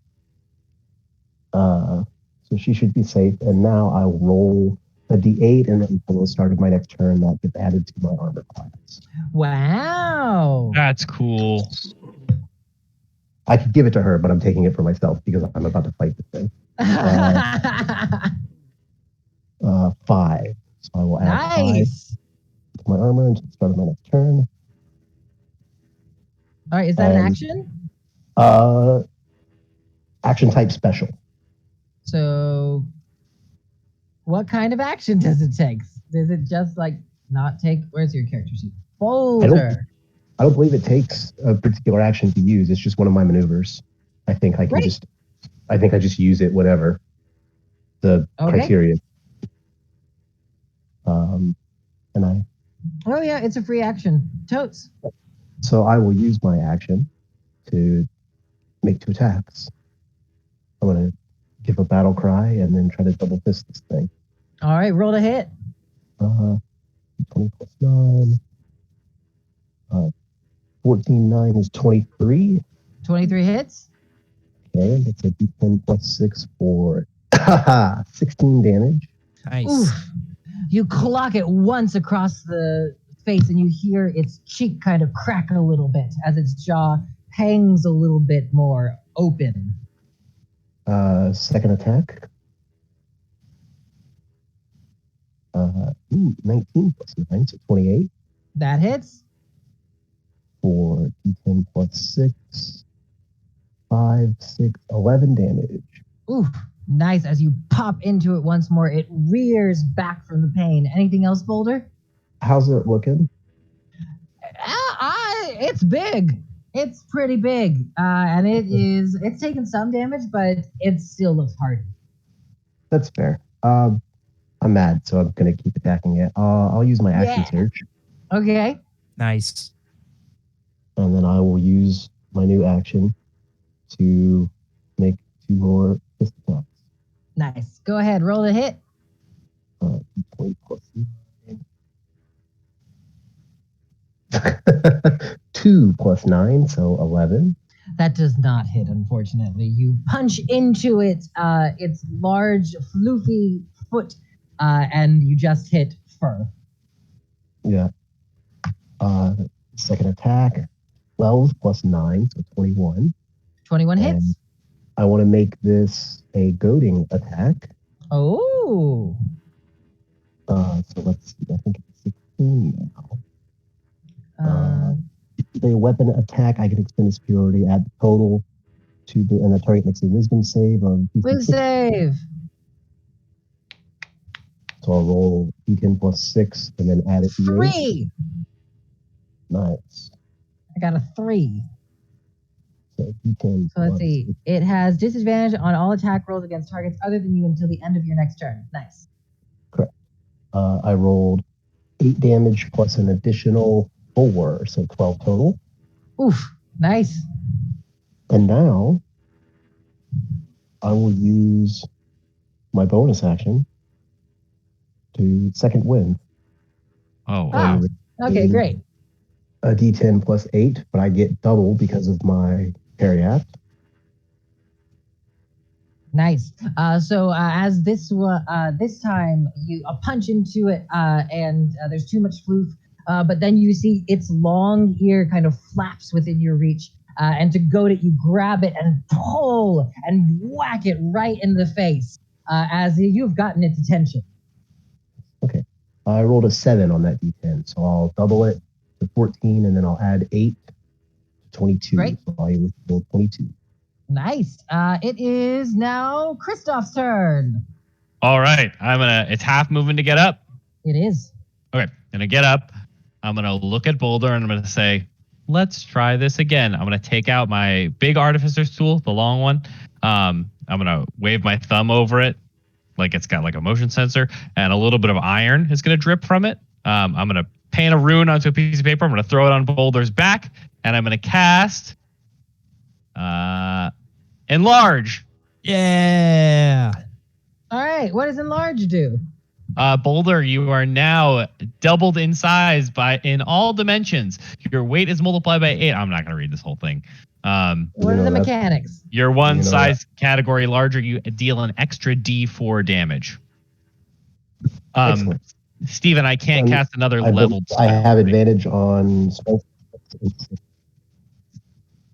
So she should be safe. And now I'll roll a d8, and then until the start of my next turn, that gets added to my armor class. Wow. That's cool. I could give it to her, but I'm taking it for myself because I'm about to fight this thing. 5. So I will add 5 Nice. to my armor until the start of my next turn. All right, is that an action? Action type special. So, what kind of action does it take? Does it just like not take? Where's your character sheet? Boulder. I don't believe it takes a particular action to use. It's just one of my maneuvers. I think I can Right. I just use it, whatever the criteria. And Oh yeah, it's a free action. Totes. so I will use my action to make 2 attacks. I'm going to give a battle cry and then try to double fist this thing. All right, roll to hit. 20 plus 9. 14, 9 is 23. 23 hits. Okay, that's a d10 plus 6 for 16 damage. Nice. Oof. You clock it once across the face, and you hear its cheek kind of crack a little bit as its jaw hangs a little bit more open. Second attack. 19 plus 9, so 28 That hits. for d10 plus 6. 5, 6, 11 damage. Oof. Nice. As you pop into it once more, it rears back from the pain. Anything else, Boulder? How's it looking? It's big. It's pretty big. And it's taken some damage, but it still looks hardy. That's fair. I'm mad, so I'm going to keep attacking it. I'll use my action surge, Okay. Nice. and then I will use my new action to make 2 more fist attacks. Nice. Go ahead. Roll the hit. 20 plus 9. 2 plus 9, so 11. That does not hit, unfortunately. You punch into its large, floofy foot, and you just hit fur. Yeah. Second attack, 12 plus 9, so 21. 21 And hits. I want to make this a goading attack. Oh. So let's see. I think it's 16 now. Uh, A weapon attack, I can expend a superiority, add the total and the target makes a wisdom save of DC Will 6. save. So I'll roll d10 plus 6 and then add it to yours. 3. Nice. I got a 3. So d10 So let's plus see. It has disadvantage on all attack rolls against targets other than you until the end of your next turn. Nice. Correct. I rolled 8 damage plus an additional 4, so 12 total. Oof. Nice. And now I will use my bonus action to second wind. Oh, Ah, wow. okay, great. A d10 plus 8, but I get double because of my parry act. Nice. So as this time you punch into it, and there's too much floof, but then you see its long ear kind of flaps within your reach, and to goad it, you grab it and pull and whack it right in the face, as you've gotten its attention. Okay. I rolled a 7 on that d10, so I'll double it to 14, and then I'll add 8 to 22. Great. So I roll 22. Nice. It is now Kristoff's turn. All right. It's half moving to get up. It is. Okay. Gonna get up. I'm gonna look at Boulder and I'm gonna say, let's try this again. I'm gonna take out my big artificer's tool, the long one. I'm gonna wave my thumb over it, like it's got like a motion sensor, and a little bit of iron is gonna drip from it. I'm gonna paint a rune onto a piece of paper. I'm gonna throw it on Boulder's back, and I'm gonna cast enlarge. Yeah. All right. What does enlarge do? Boulder, you are now doubled in size in all dimensions. Your weight is multiplied by 8. I'm not going to read this whole thing. What are the mechanics? You're one size category larger. You deal an extra D4 damage. Excellent. Steven, I can't cast another leveled spell. I have advantage on spell.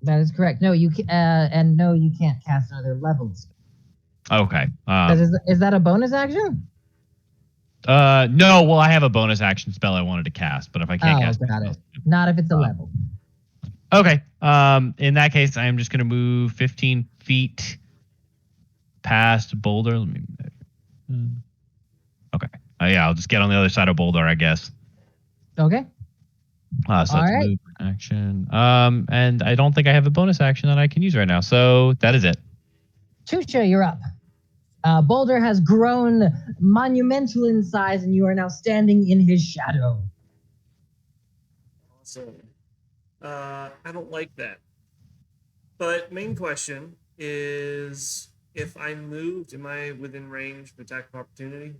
That is correct. No, and no, you can't cast another level spell. Okay. Is that a bonus action? No. Well, I have a bonus action spell I wanted to cast, but if I can't cast, got it. Not if it's a level. Okay. In that case, I am just going to move 15 feet past Boulder. Let me. Okay. Yeah, I'll just get on the other side of Boulder, I guess. Okay. So that's move action. And I don't think I have a bonus action that I can use right now. So that is it. Tusha, you're up. Boulder has grown monumental in size, and you are now standing in his shadow. Awesome. I don't like that. But main question is, if I moved, am I within range of attack of opportunity?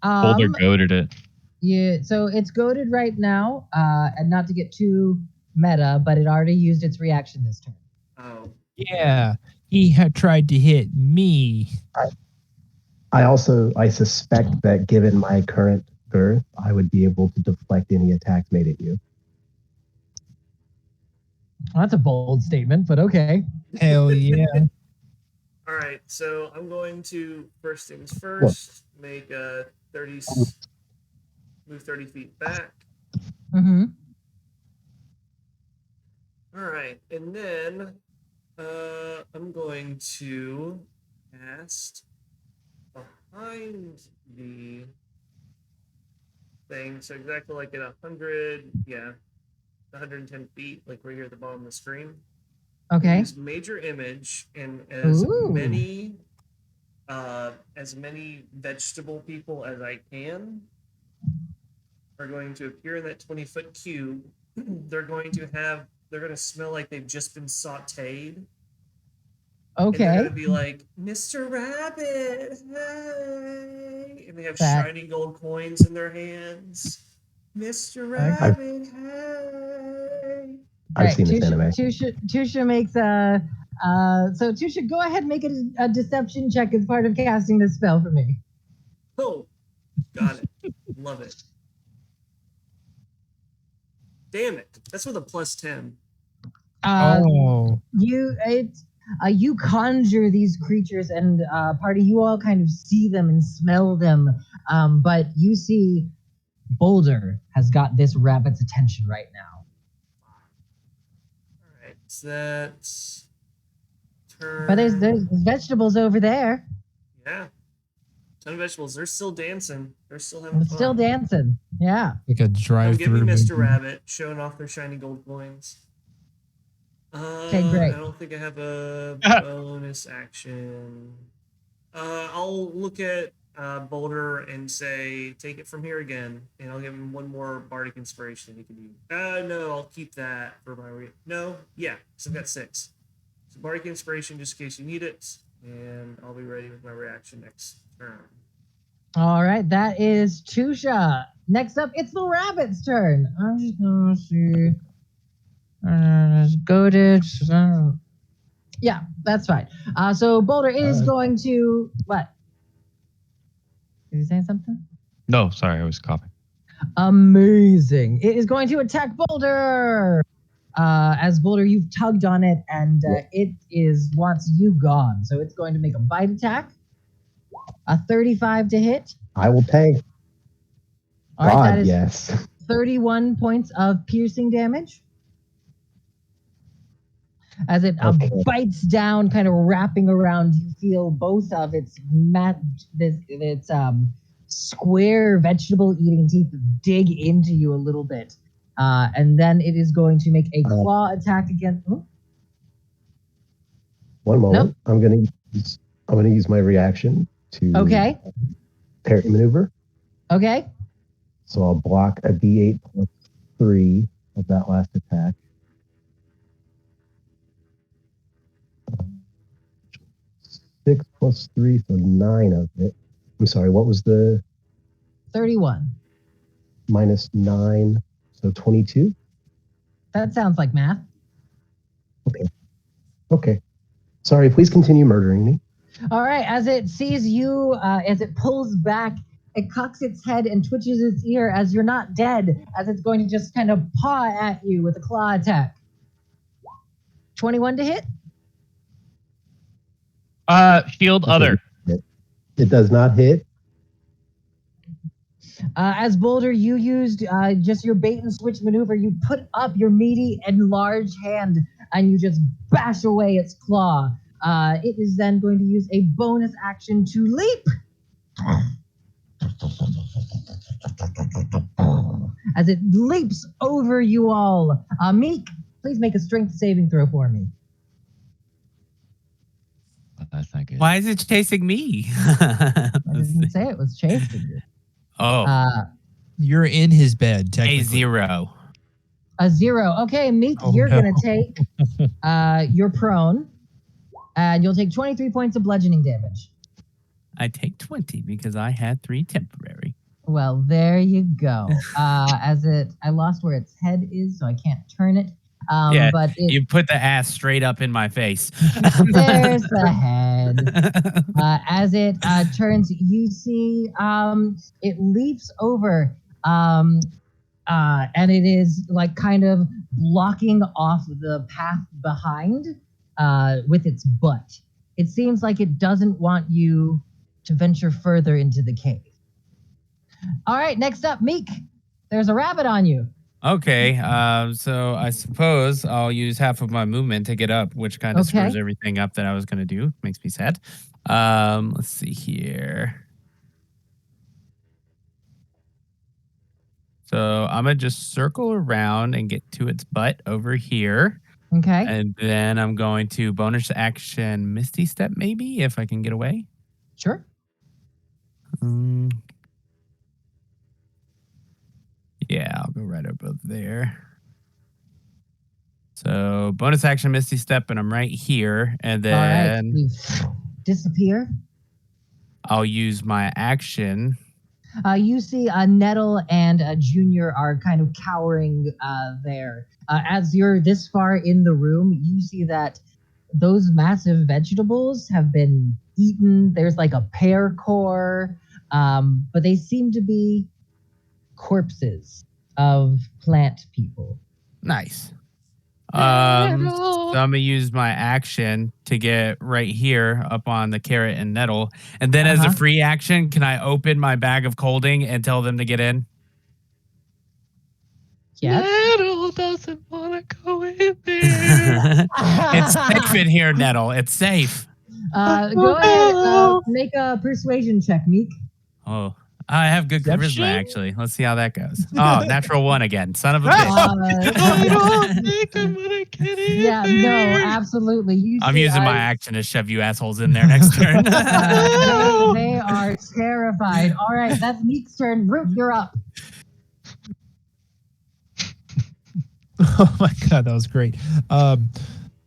Boulder goaded it. Yeah, so it's goaded right now, and not to get too meta, but it already used its reaction this turn. Oh. Yeah, he had tried to hit me. I suspect that given my current girth, I would be able to deflect any attacks made at you. Well, that's a bold statement, but okay. Hell yeah. All right, so I'm going to, first things first, make a move 30 feet back. Mm-hmm. All right, and then I'm going to cast behind the thing, so exactly like at 110 feet, like right here at the bottom of the screen. Okay. Use major image, and as many vegetable people as I can are going to appear in that 20-foot cube. They're going to smell like they've just been sauteed. Okay. And they're going to be like, Mr. Rabbit, hey. And they have shiny gold coins in their hands. Mr. Rabbit, hey. I've seen this anime. Tusha makes a. So Tusha, go ahead and make a deception check as part of casting this spell for me. Oh, got it. Love it. Damn it. That's with a +10. Oh. You conjure these creatures, and party, you all kind of see them and smell them, but you see Boulder has got this rabbit's attention right now. All right, so that's turn. But there's vegetables over there. Yeah, ton of vegetables. They're still dancing. They're still having fun. Still dancing. Yeah. Like a Don't give drive-through. me Mr. movie. Rabbit showing off their shiny gold coins. Okay, great. I don't think I have a bonus action. I'll look at Boulder and say, take it from here again, and I'll give him one more bardic inspiration he can use. No, I'll keep that for my because I've got 6. So bardic inspiration just in case you need it, and I'll be ready with my reaction next turn. All right, that is Tusha. Next up, it's the rabbit's turn. I'm just gonna see. Go to. Yeah, that's fine. So Boulder is going to what? Did you say something? No, sorry, I was coughing. Amazing! It is going to attack Boulder. As Boulder, you've tugged on it, and it wants you gone. So it's going to make a bite attack. A 35 to hit. I will tank. All right, God, that is yes. 31 points of piercing damage. As it bites down, kind of wrapping around, you feel both of its square vegetable-eating teeth dig into you a little bit, and then it is going to make a claw attack against. One moment. Nope. I'm gonna use my reaction to parry maneuver. Okay. So I'll block a D8 plus 3 of that last attack. 6 plus 3, so 9 of it. I'm sorry, what was the 31? minus 9, so 22? That sounds like math. Okay. Sorry, please continue murdering me. All right, as it sees you, as it pulls back, it cocks its head and twitches its ear as you're not dead, as it's going to just kind of paw at you with a claw attack. 21 to hit? Shield other. It does not hit. As Boulder, you used just your bait and switch maneuver. You put up your meaty and large hand, and you just bash away its claw. It is then going to use a bonus action to leap. As it leaps over you all. Meek, please make a strength saving throw for me. That's not good. Why is it chasing me? I didn't say it was chasing you. Oh, You're in his bed, a technically. 0. A 0. Okay, Meek, you're going to take, you're prone, and you'll take 23 points of bludgeoning damage. I take 20 because I had 3 temporary. Well, there you go. I lost where its head is, so I can't turn it. But you put the ass straight up in my face. There's the head. As it turns, you see it leaps over, and it is like kind of blocking off the path behind with its butt. It seems like it doesn't want you to venture further into the cave. All right, next up, Meek. There's a rabbit on you. Okay, so I suppose I'll use half of my movement to get up, which kind of screws everything up that I was going to do. Makes me sad. Let's see here. So I'm going to just circle around and get to its butt over here. Okay. And then I'm going to bonus action Misty Step, maybe, if I can get away. Sure. Yeah, I'll go right above there. So bonus action Misty Step, and I'm right here. And then disappear. I'll use my action. You see Nettle and Junior are kind of cowering there. As you're this far in the room, you see that those massive vegetables have been eaten. There's like a pear core, but they seem to be corpses of plant people. Nice. So I'm gonna use my action to get right here up on the carrot and nettle, and then as a free action, can I open my bag of colding and tell them to get in? Yes. Nettle doesn't want to go in there. It's safe in here, Nettle. It's safe. Go ahead. Make a persuasion check, Meek. Oh, I have good Perception? charisma, actually. Let's see how that goes. Oh, natural 1 again. Son of a bitch. I don't think I'm gonna get in Yeah, no, there. absolutely. You I'm see, using my action to shove you assholes in there next turn. they are terrified. All right, that's Meek's turn. Root, you're up. Oh my god, that was great. All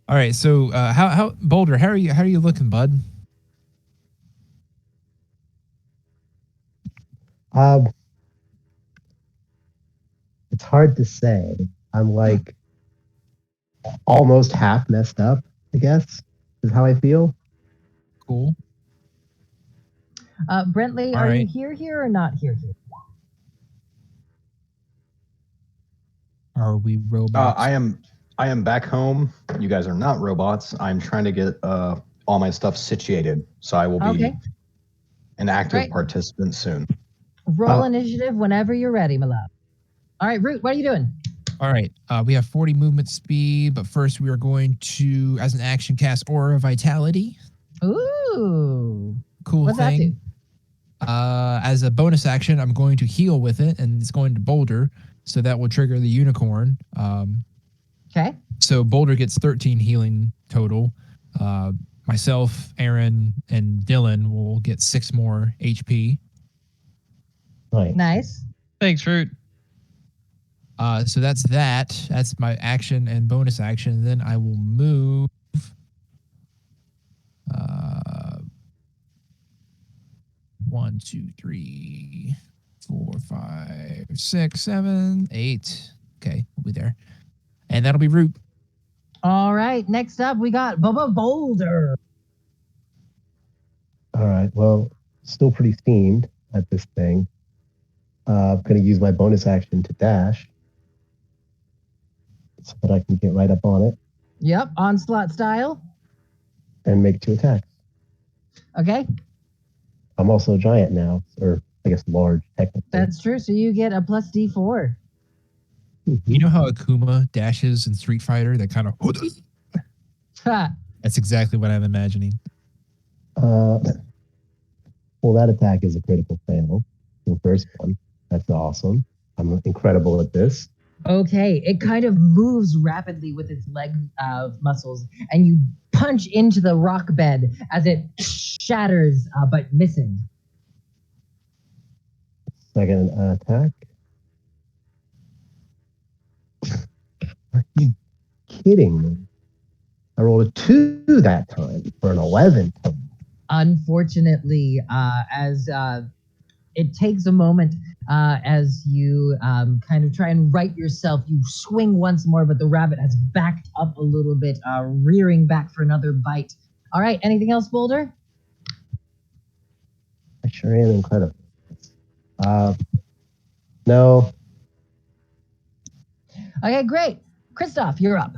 right, so how Boulder? How are you looking, bud? It's hard to say. I'm like almost half messed up, I guess, is how I feel. Cool. Brentley, All are you right. here or not here? Are we robots? I am back home. You guys are not robots. I'm trying to get all my stuff situated, so I will be Okay. an active Great. participant soon. Roll initiative whenever you're ready, my love. All right, Root, what are you doing? All right. We have 40 movement speed, but first we are going to, as an action, cast Aura of Vitality. Ooh. Cool What's thing. that do? As a bonus action, I'm going to heal with it, and it's going to Boulder, so that will trigger the unicorn. Okay. So Boulder gets 13 healing total. Myself, Aaron, and Dylan will get 6 more HP. Right. Nice. Thanks, Fruit. So that's that. That's my action and bonus action. And then I will move. 1, 2, 3, 4, 5, 6, 7, 8. Okay, we'll be there. And that'll be Root. All right, next up we got Bubba Boulder. All right. Well, still pretty steamed at this thing. I'm going to use my bonus action to dash so that I can get right up on it Yep, onslaught style. and make 2 attacks. Okay, I'm also a giant now, or I guess large, technically. that's true. So you get a plus D4. You know how Akuma dashes in Street Fighter? That kind of. Ha. That's exactly what I'm imagining. Well, that attack is a critical fail. The first one. That's awesome. I'm incredible at this. Okay, it kind of moves rapidly with its leg muscles, and you punch into the rock bed as it shatters, but missing. Second attack. Are you kidding me? I rolled a 2 that time for an 11. Unfortunately, as it takes a moment as you kind of try and right yourself, you swing once more, but the rabbit has backed up a little bit, rearing back for another bite. All right, anything else, Boulder? I sure am incredible. No. Okay, great. Christoph, you're up.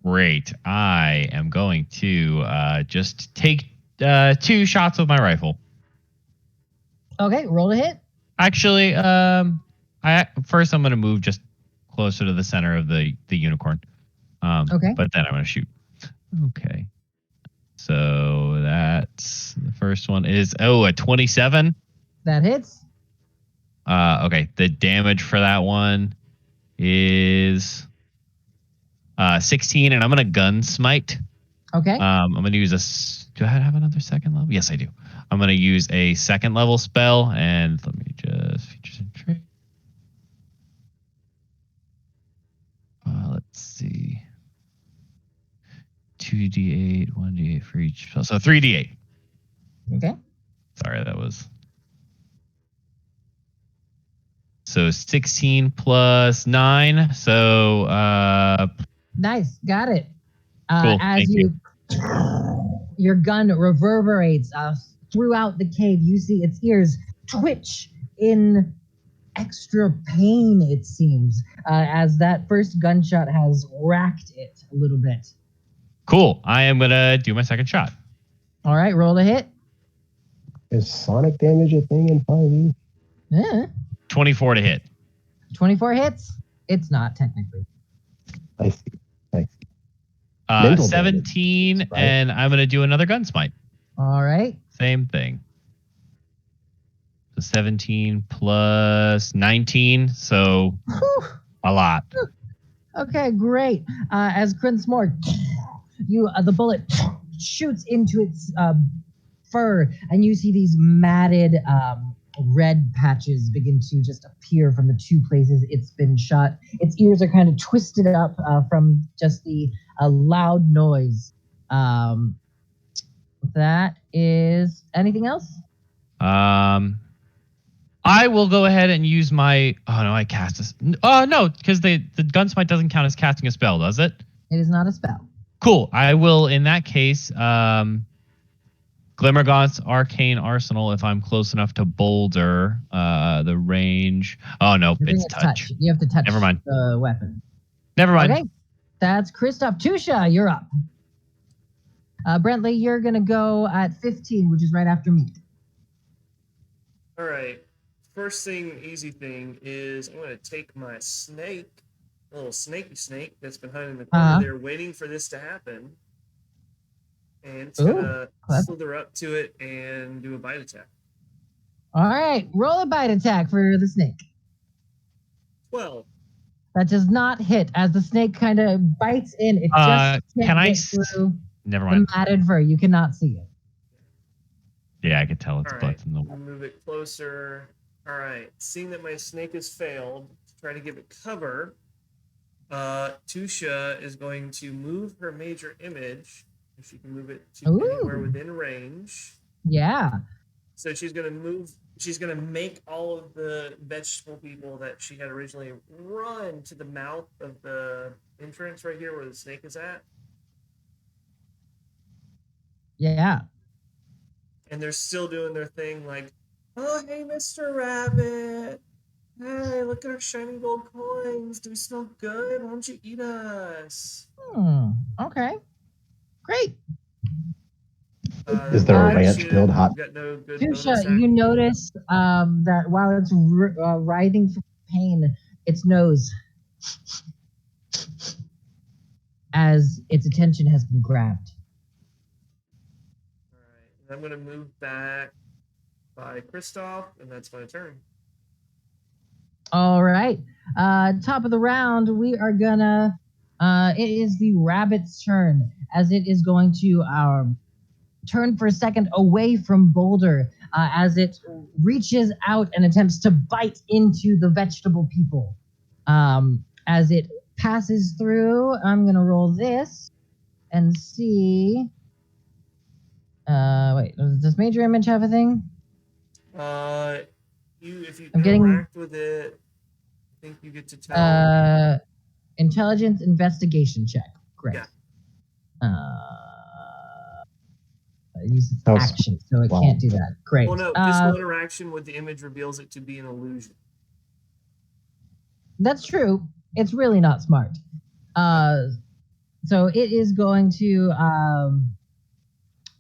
Great. I am going to just take 2 shots with my rifle. Okay, roll a hit. Actually, first I'm going to move just closer to the center of the unicorn. Okay. But then I'm going to shoot. Okay. So that's the first one is a 27. That hits. Okay. The damage for that one is 16, and I'm going to gun smite. Okay. I'm going to use do I have another second level? Yes, I do. I'm going to use a second level spell, and let me just features and traits. Let's see. 2d8, 1d8 for each spell. So 3d8. Okay. Sorry, that was. So 16 plus 9. So Nice, got it. Cool, As thank you. your gun reverberates throughout the cave, you see its ears twitch in extra pain, it seems, as that first gunshot has racked it a little bit. cool. I am gonna do my second shot. All right, roll a hit. Is sonic damage a thing in 5e? Yeah. 24 to hit. 24 hits? It's not technically. I see. I see. Mental damage, 17, right? and I'm gonna do another gun smite. All right. Same thing. So 17 plus 19, so Whew. a lot. Okay, great. As Crinsmore, the bullet shoots into its fur, and you see these matted red patches begin to just appear from the two places it's been shot. Its ears are kind of twisted up from just the loud noise. That is anything else? I will go ahead and use my. Oh no, I cast this. Oh no, because the gunsmite doesn't count as casting a spell, does it? It is not a spell. Cool. I will, in that case, Glimmergaunt's Arcane Arsenal. If I'm close enough to Boulder, the range. Oh no, You're doing it's a touch. You have to touch Never mind. the weapon. Never mind. Okay, that's Christoph. Tusha, you're up. Brentley, you're gonna go at 15, which is right after me. All right. First thing, easy thing is I'm going to take my snake, a little snaky snake that's been hiding in the corner there, waiting for this to happen, and it's gonna slither up to it and do a bite attack. All right, roll a bite attack for the snake. 12. That does not hit as the snake kind of bites in. It just can't get through Never mind. the matted fur. You cannot see it. Yeah, I could tell its All butts right, in the wall. move it closer. All right, seeing that my snake has failed, to try to give it cover, Tusha is going to move her major image. If she can move it to anywhere within range. Yeah. So she's going to move. She's going to make all of the vegetable people that she had originally run to the mouth of the entrance right here where the snake is at. Yeah. And they're still doing their thing like, oh, hey, Mr. Rabbit. Hey, look at our shiny gold coins. Do we smell good? Why don't you eat us? Okay. Great. Is there a ranch build hot? Tusha, you notice that while it's writhing from pain, its nose, as its attention has been grabbed. All right. I'm going to move back by Kristoff, and that's my turn. All right. Top of the round, we are gonna. It is the rabbit's turn, as it is going to turn for a second away from Boulder, as it reaches out and attempts to bite into the vegetable people. As it passes through, I'm gonna roll this and see. Wait, does Major Image have a thing? If you interact with it, I think you get to tell. Intelligence investigation check. Great. Yeah. It uses action, so it can't do that. Great. Well, no, physical interaction with the image reveals it to be an illusion. That's true. It's really not smart. So it is going to,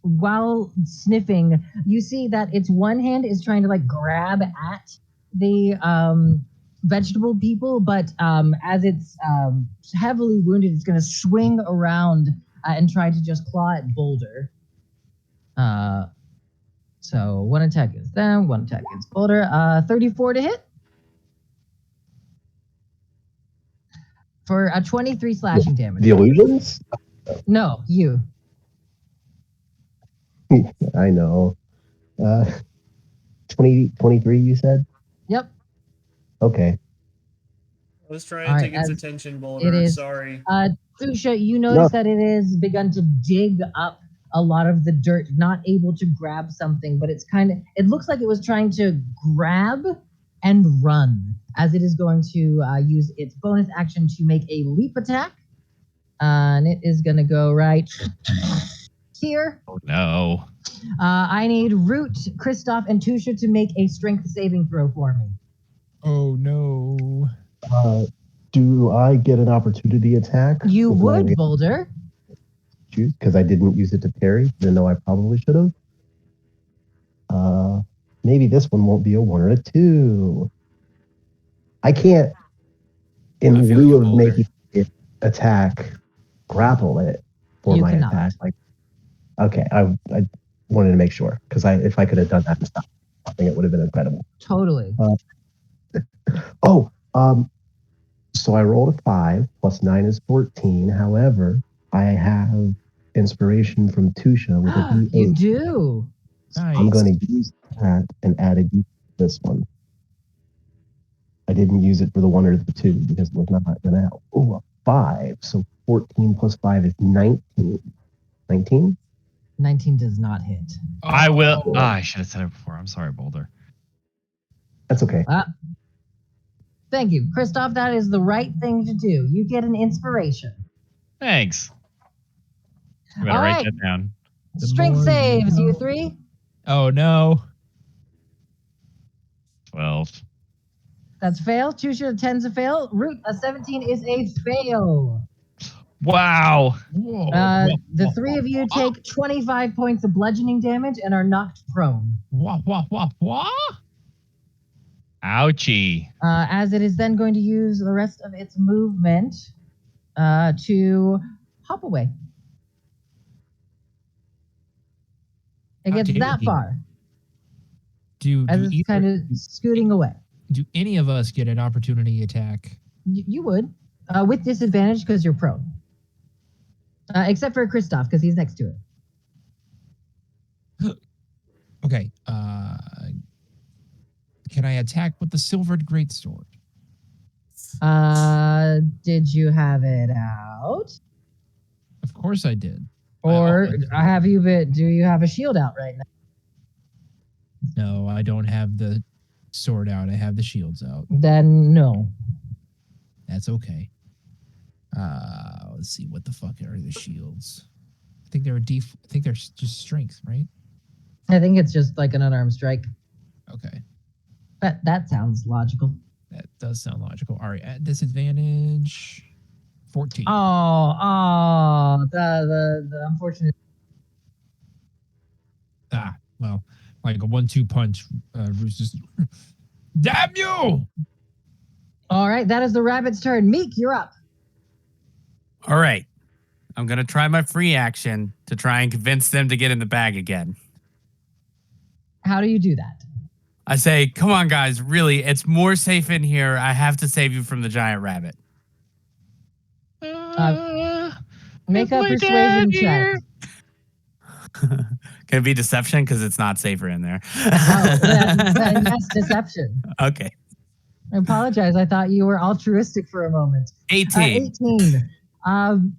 while sniffing, you see that its one hand is trying to like grab at the vegetable people, but as it's heavily wounded, it's going to swing around and try to just claw at Boulder. So one attack is them, one attack is Boulder. 34 to hit. For a 23 slashing damage. The illusions? No, you. I know. 23, you said? Yep. Okay. I was trying to take its attention, Boulder. It is, sorry. Tusha, you notice that it has begun to dig up a lot of the dirt, not able to grab something, but it's it looks like it was trying to grab and run, as it is going to use its bonus action to make a leap attack. And it is going to go right here. Oh no. I need Root, Kristoff, and Tusha to make a strength saving throw for me. Oh no. Do I get an opportunity attack? You would, Boulder. Because I didn't use it to parry, even though I probably should have. Maybe this one won't be a 1 or a 2. I can't, in I feel lieu you, of Boulder. making it attack, grapple it for You my cannot. attack. Like, okay, I wanted to make sure because if I could have done that and stuff, I think it would have been incredible. Totally. So I rolled a 5 plus 9 is 14. However, I have inspiration from Tusha with a D8. You do. I'm going to use that and add a D to this one. I didn't use it for the 1 or the 2 because it was not going to help. Oh, a 5. So 14 plus 5 is 19. 19? 19 does not hit. I will. I should have said it before. I'm sorry, Boulder. That's okay. Thank you. Kristoff, that is the right thing to do. You get an inspiration. Thanks. I'm gonna All write right. that down. The Strength more saves, you you know. 3. Oh no. 12. That's fail. Tusha, 10's a fail. Root, a 17 is a fail. Wow. Whoa. The 3 of you take 25 points of bludgeoning damage and are knocked prone. Wah, wah, wah, wah. Ouchie. As it is then going to use the rest of its movement to hop away. It How gets dare that you. far Do as it's kind of scooting away. do any of us get an opportunity attack? You would, with disadvantage because you're prone. Except for Kristoff, because he's next to it. Okay. Can I attack with the silvered greatsword? Did you have it out? Of course I did. Or have you been, do you have a shield out right now? No, I don't have the sword out. I have the shields out. Then no. That's okay. Let's see. What the fuck are the shields? I think they're I think they're just strength, right? I think it's just like an unarmed strike. Okay. That sounds logical. That does sound logical. All right. At disadvantage, 14. The unfortunate. Well, like a 1-2 punch. Just, damn you! All right, that is the rabbit's turn. Meek, you're up. All right. I'm going to try my free action to try and convince them to get in the bag again. How do you do that? I say, come on, guys. Really, it's more safe in here. I have to save you from the giant rabbit. Make a persuasion check. Can it be deception? Because it's not safer in there. Then yes, deception. Okay. I apologize. I thought you were altruistic for a moment. 18. 18.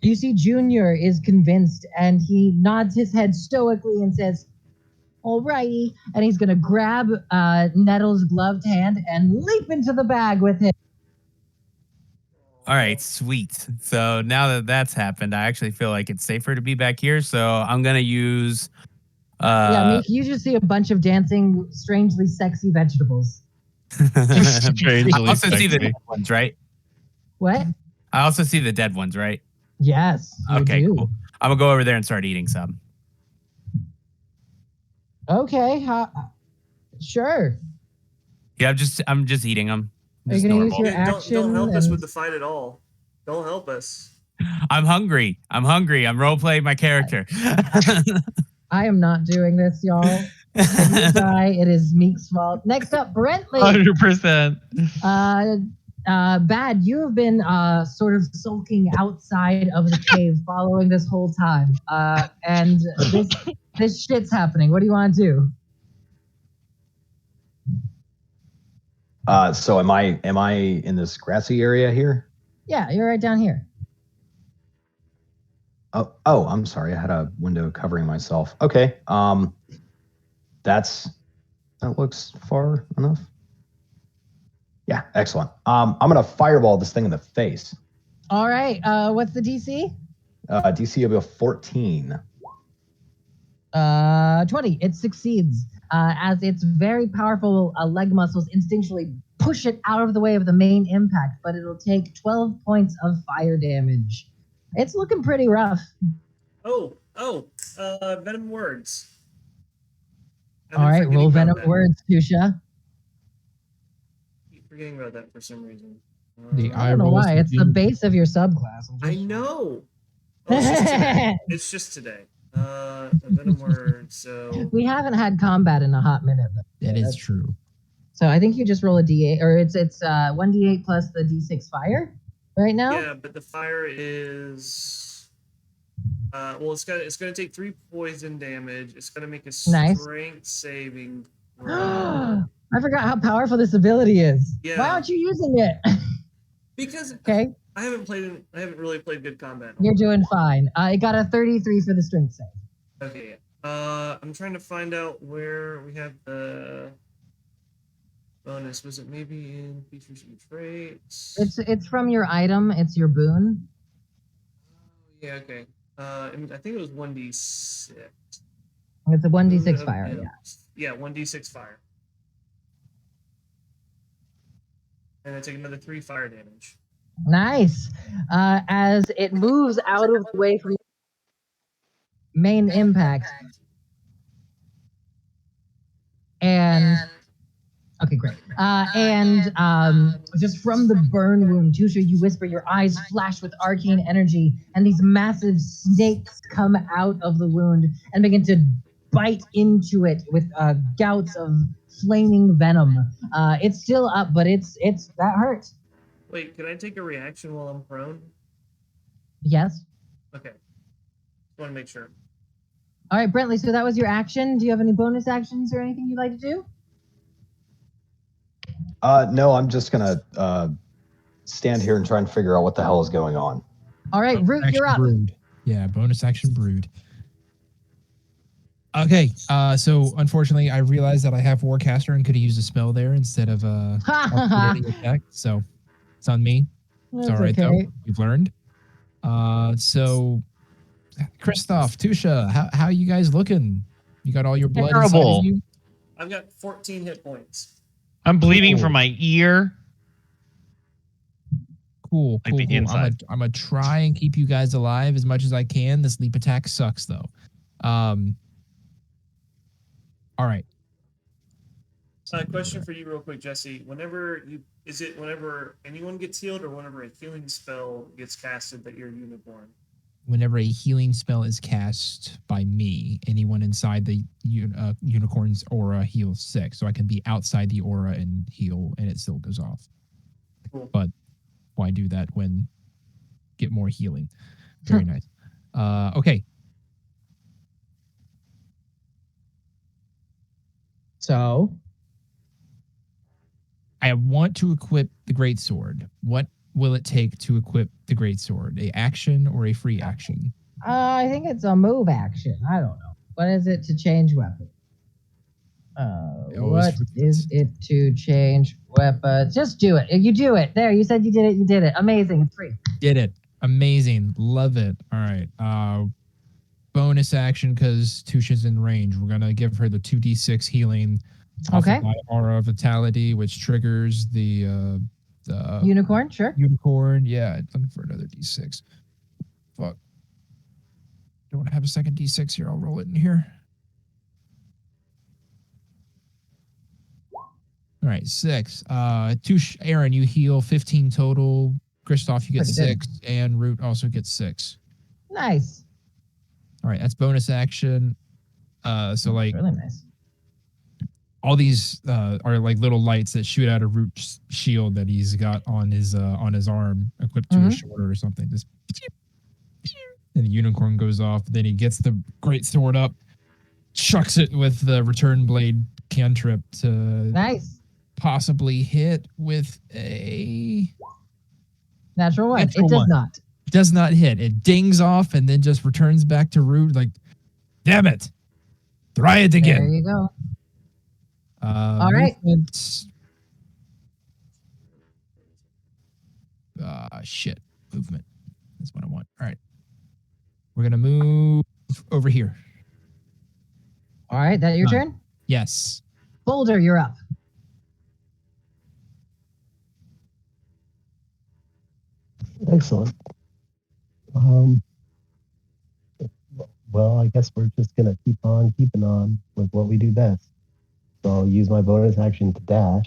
You see, Junior is convinced, and he nods his head stoically and says, "Alrighty," and he's gonna grab Nettle's gloved hand and leap into the bag with him. All right, sweet. So now that that's happened, I actually feel like it's safer to be back here. So I'm gonna use. Meek, you just see a bunch of dancing, strangely sexy vegetables. Strangely I also see the sexy. dead ones, right? What? I also see the dead ones, right? Yes. You Okay, do. cool. I'm gonna go over there and start eating some. Okay. Sure. Yeah, I'm just eating them. Are you gonna use your Dude, action? don't help us and- with the fight at all. Don't help us. I'm hungry. I'm role playing my character. I am not doing this, y'all. If you die, it is Meek's fault. Next up, Brentley. 100%. Bad, you have been sort of sulking outside of the cave following this whole time. And this shit's happening. What do you want to do? So am I in this grassy area here? Yeah, you're right down here. Oh, I'm sorry. I had a window covering myself. Okay. That looks far enough. Yeah, excellent. I'm gonna fireball this thing in the face. All right. What's the DC? DC will be a 14. 20. It succeeds as its very powerful leg muscles instinctually push it out of the way of the main impact, but it'll take 12 points of fire damage. It's looking pretty rough. Venom words. All right, roll venom words, Tusha. Keep forgetting about that for some reason. The I don't know why. It's the base of your subclass. I know. Oh, it's just today. It's just today. Venom word. So we haven't had combat in a hot minute. Though. That is true. So I think you just roll a d8, or it's 1d8 plus the d6 fire right now. Yeah, but the fire is well, it's gonna take 3 poison damage. It's gonna make a strength saving throw. I forgot how powerful this ability is. Yeah. Why aren't you using it? Because okay. I haven't really played good combat. You're doing fine. It got a 33 for the strength save. Okay. I'm trying to find out where we have the bonus. Was it maybe in features and traits? It's from your item. It's your boon. Yeah. Okay. And I think it was 1d6. It's a 1d6 fire. Yeah. Yeah, 1d6 fire. And I take another 3 fire damage. Nice. As it moves out of the way from main impact. And okay, great. Just from the burn wound, Tusha, you whisper, your eyes flash with arcane energy, and these massive snakes come out of the wound and begin to bite into it with gouts of flaming venom. It's still up, but it's that hurts. Wait, can I take a reaction while I'm prone? Yes. Okay. Just want to make sure. All right, Brentley, so that was your action. Do you have any bonus actions or anything you'd like to do? No, I'm just gonna stand here and try and figure out what the hell is going on. All right, Root, you're up. Brood. Yeah, bonus action brood. Okay, so unfortunately, I realized that I have Warcaster and could have used a spell there instead of attack. So it's on me. It's all right though. We've learned. So Christoph, Tusha, how you guys looking? You got all your blood inside of you? I've got 14 hit points. I'm bleeding from my ear. Cool. Like the inside. I'm gonna try and keep you guys alive as much as I can. This leap attack sucks though. All right. Question for you real quick, Jesse. Whenever anyone gets healed or whenever a healing spell gets casted that you're a unicorn? Whenever a healing spell is cast by me, anyone inside the unicorn's aura heals 6. So I can be outside the aura and heal, and it still goes off. Cool. But why do that when get more healing? Very nice. Okay. So I want to equip the greatsword. What will it take to equip the greatsword? A action or a free action? I think it's a move action. I don't know. What is it to change weapon? What is it to change weapon? Just do it. You do it. There, you said you did it. You did it. Amazing. It's free. Did it. Amazing. Love it. All right. Bonus action because Tusha's in range. We're going to give her the 2d6 healing. Okay. My aura of vitality, which triggers the unicorn, sure. Unicorn, yeah. Looking for another d6. Fuck. Don't have a second d6 here. I'll roll it in here. All right, 6. Aaron, you heal 15 total. Christoph, you get 6, and Root also gets 6. Nice. All right, that's bonus action. So like really nice. All these are like little lights that shoot out of Root's shield that he's got on his arm, equipped to his shoulder or something. Just and the unicorn goes off. Then he gets the great sword up, chucks it with the return blade cantrip to possibly hit with a natural one. It does not. Does not hit. It dings off and then just returns back to Root. Like, damn it! Try it again. There you go. All right. Shit. Movement. That's what I want. All right. We're gonna move over here. All right, that your turn? Yes. Boulder, you're up. Excellent. Well, I guess we're just gonna keep on keeping on with what we do best. So I'll use my bonus action to dash,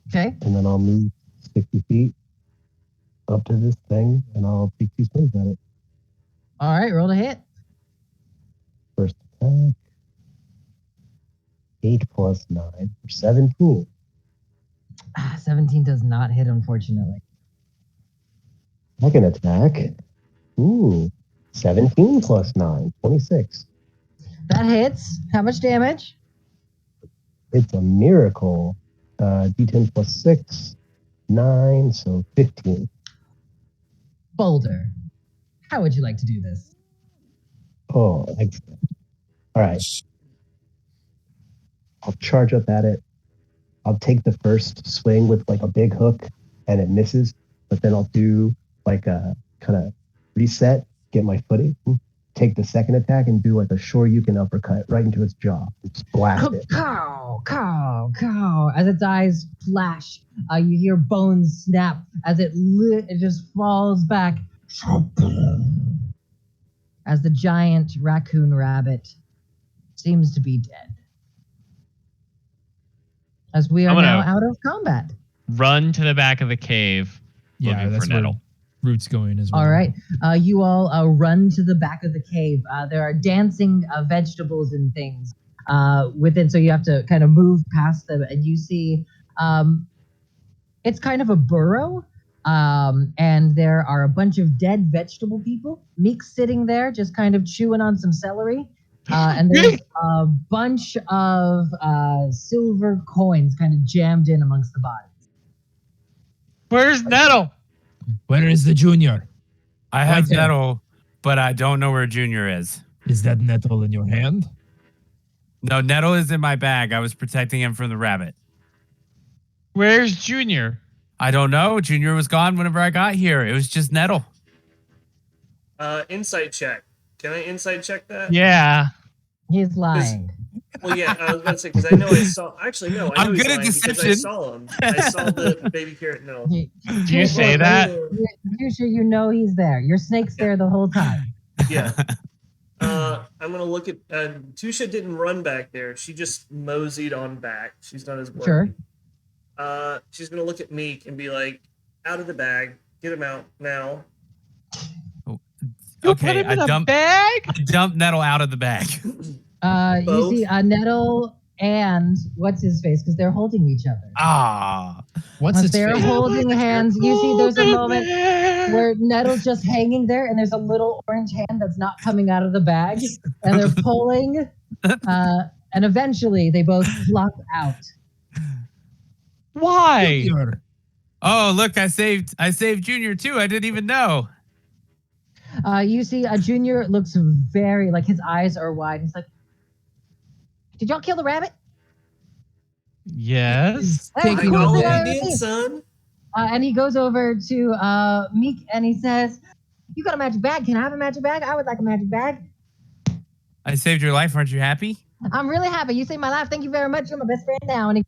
Okay. and then I'll move 60 feet up to this thing, and I'll take 2 swings at it. All right, roll to hit. First attack, 8 plus 9 for 17. 17 does not hit, unfortunately. Second attack, 17 plus 9, 26. That hits. How much damage? It's a miracle. D10 plus 6, 9, so 15. Boulder, how would you like to do this? Oh, excellent. All right. I'll charge up at it. I'll take the first swing with like a big hook and it misses, but then I'll do like a kind of reset, get my footing, take the second attack and do like a Shoryuken uppercut right into its jaw. Just blast it. Cow, cow, cow. As its eyes flash, you hear bones snap as it just falls back. As the giant raccoon rabbit seems to be dead. As we are I'm now gonna- out of combat. Run to the back of the cave Yeah, looking that's for where Nettle. Root's going as well. All right. You all run to the back of the cave. There are dancing vegetables and things within, so you have to kind of move past them, and you see it's kind of a burrow, and there are a bunch of dead vegetable people. Meek's sitting there just kind of chewing on some celery, and there's a bunch of silver coins kind of jammed in amongst the bodies. Where's Nettle? Where is the junior? I have Right there. Nettle, but I don't know where Junior is. Is that nettle in your hand? No, Nettle is in my bag. I was protecting him from the rabbit. Where's Junior? I don't know. Junior was gone whenever I got here. It was just Nettle. Insight check. Can I insight check that? Yeah. He's lying. Well, yeah, I was about to say, because I know I saw. Actually, no, I know I'm he's good at lying because I deception. saw him. I saw the baby carrot. No. Do you say that? You're sure you know he's there. Your snake's there the whole time. Yeah. I'm gonna look at. Tusha didn't run back there. She just moseyed on back. She's not as worried. Sure. She's gonna look at Meek and be like, "Out of the bag. Get him out now." You Okay, put him in I a dumped bag? Nettle out of the bag. You Both? see Nettle and what's his face, because they're holding each other. Ah. What's As its they're face? holding hands, you see there's a moment Where where Nettle's just hanging there and there's a little orange hand that's not coming out of the bag, and they're pulling, and eventually they both flop out. Why? Junior. Oh, look, I saved Junior too. I didn't even know. You see Junior looks very, like his eyes are wide. He's like, did y'all kill the rabbit? Yes. That's Taking cool All thing over. I've you ever did, seen. son. And he goes over to Meek and he says, you got a magic bag. Can I have a magic bag? I would like a magic bag. I saved your life. Aren't you happy? I'm really happy. You saved my life. Thank you very much. You're my best friend now. And he,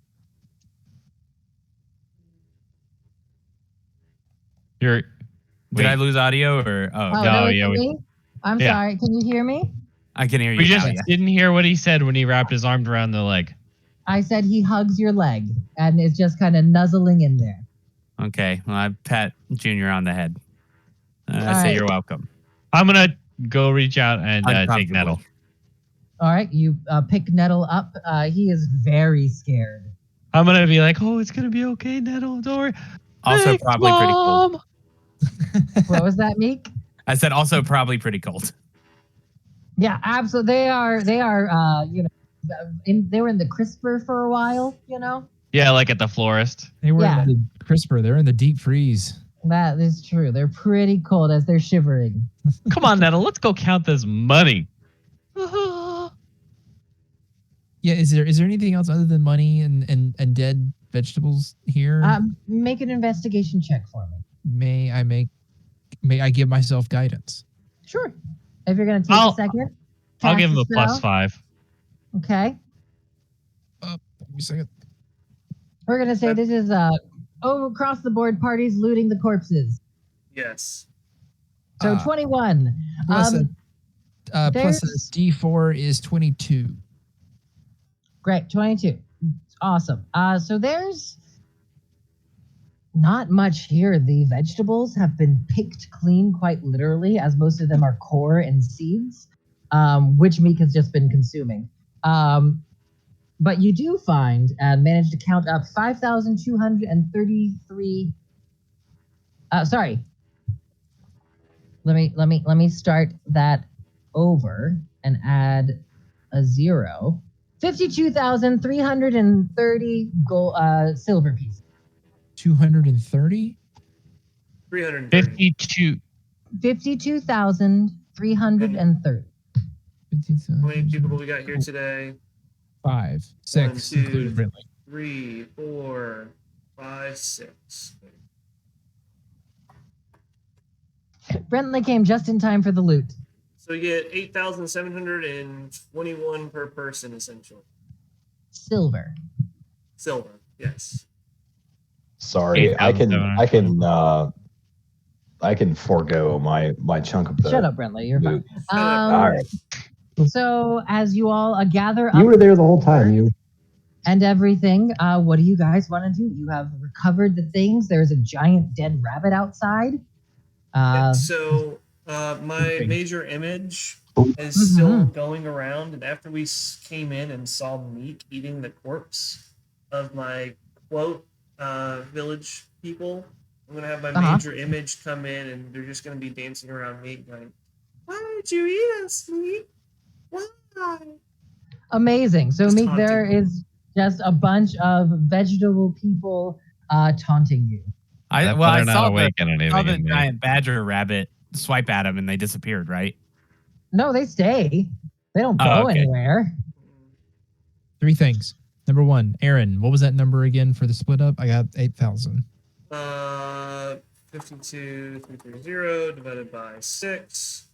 You're. Did I Wait. lose audio or? Oh, oh, no. that was yeah, for we- me? I'm yeah. sorry. Can you hear me? I can hear you. We just now, yeah. didn't hear what he said when he wrapped his arms around the leg. I said he hugs your leg and is just kind of nuzzling in there. Okay. Well, I pat Junior on the head. I All say right. you're welcome. I'm gonna go reach out and take Uncomfortably. Nettle. All right. You pick Nettle up. He is very scared. I'm gonna be like, "Oh, it's gonna be okay, Nettle. Don't worry." Also, Thanks, probably pretty cold. Mom. What was that, Meek? I said also probably pretty cold. Yeah, absolutely. They are, you know, they were in the crisper for a while, you know? Yeah, like at the florist. They were Yeah. in the crisper. They're in the deep freeze. That is true. They're pretty cold as they're shivering. Come on, Nettle. Let's go count this money. Yeah, is there anything else other than money and dead vegetables here? Make an investigation check for me. May I give myself guidance? Sure. If you're going to take I'll- a second, I'll cast give him a a spell. +5. Okay. Let me see it. We're going to say this is across the board parties looting the corpses. Yes. So Ah. 21. Plus a there's- D4 is 22. Great, 22. Awesome. So there's not much here. The vegetables have been picked clean, quite literally, as most of them are core and seeds, which Meek has just been consuming. But you do find and manage to count up 5,233. Sorry. Let me start that over and add a 0. 52,330 gold silver pieces. 230? 330. 52. 52,330. How many people do we got here today? 5, 6, 1, 2, including Brinley. 3, 4, 5, 6. Brentley came just in time for the loot. So you get 8,721 per person, essentially. Silver. Silver, yes. Sorry, I can 8,700. forego my chunk of the Shut up, Brentley. You're fine. loot. Um, All right. So as you all gather up You were there the whole time. You and everything, what do you guys want to do? You have recovered the things. There's a giant dead rabbit outside. So my Okay. major image Mm-hmm. is still going around, and after we came in and saw Meek eating the corpse of my quote village people, I'm gonna have my major image come in, and they're just gonna be dancing around Meek, going, "Why did you eat us, Meek? Why?" Amazing. So Just Meek, taunting there them. is just a bunch of vegetable people taunting you. I That well, I better not saw the, awaken anything saw the in me. giant badger rabbit swipe at him and they disappeared, right? No, they stay. They don't Oh, go okay. anywhere. 3 things. Number 1, Aaron, what was that number again for the split up? I got 8,000. 52,330 divided by 6.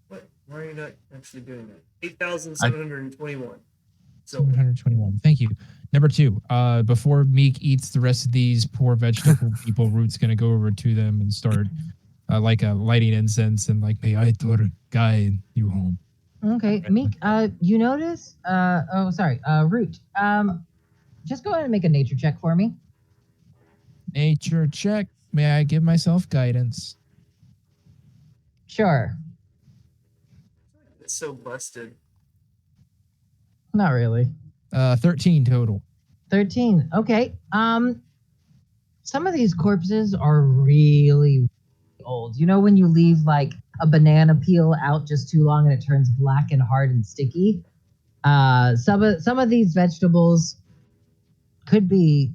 What? Why are you not actually doing that? 8,721. So 721. Thank you. Number 2, before Meek eats the rest of these poor vegetable people, Root's going to go over to them and start lighting incense and may I guide you home. Okay, Meek, you notice? Root. Just go ahead and make a nature check for me. Nature check. May I give myself guidance? Sure. it's so busted. Not really. 13 total. 13. Okay. Some of these corpses are really old. You know when you leave a banana peel out just too long and it turns black and hard and sticky? Some of these vegetables could be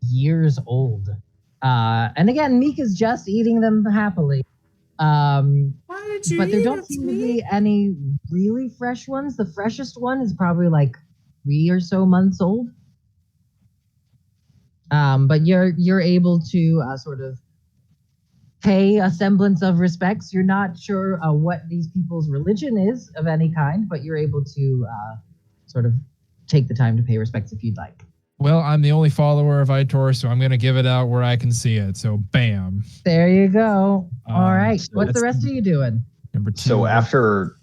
years old. And again, Meek is just eating them happily. Why did you But there eat don't us, seem to Meek? be any really fresh ones. The freshest one is probably 3 or so months old. But you're able to sort of pay a semblance of respects. You're not sure what these people's religion is of any kind, but you're able to sort of take the time to pay respects if you'd like. Well, I'm the only follower of Itor, so I'm going to give it out where I can see it. So, bam. There you go. All right. So What's the that's rest of you doing? Number 2. So after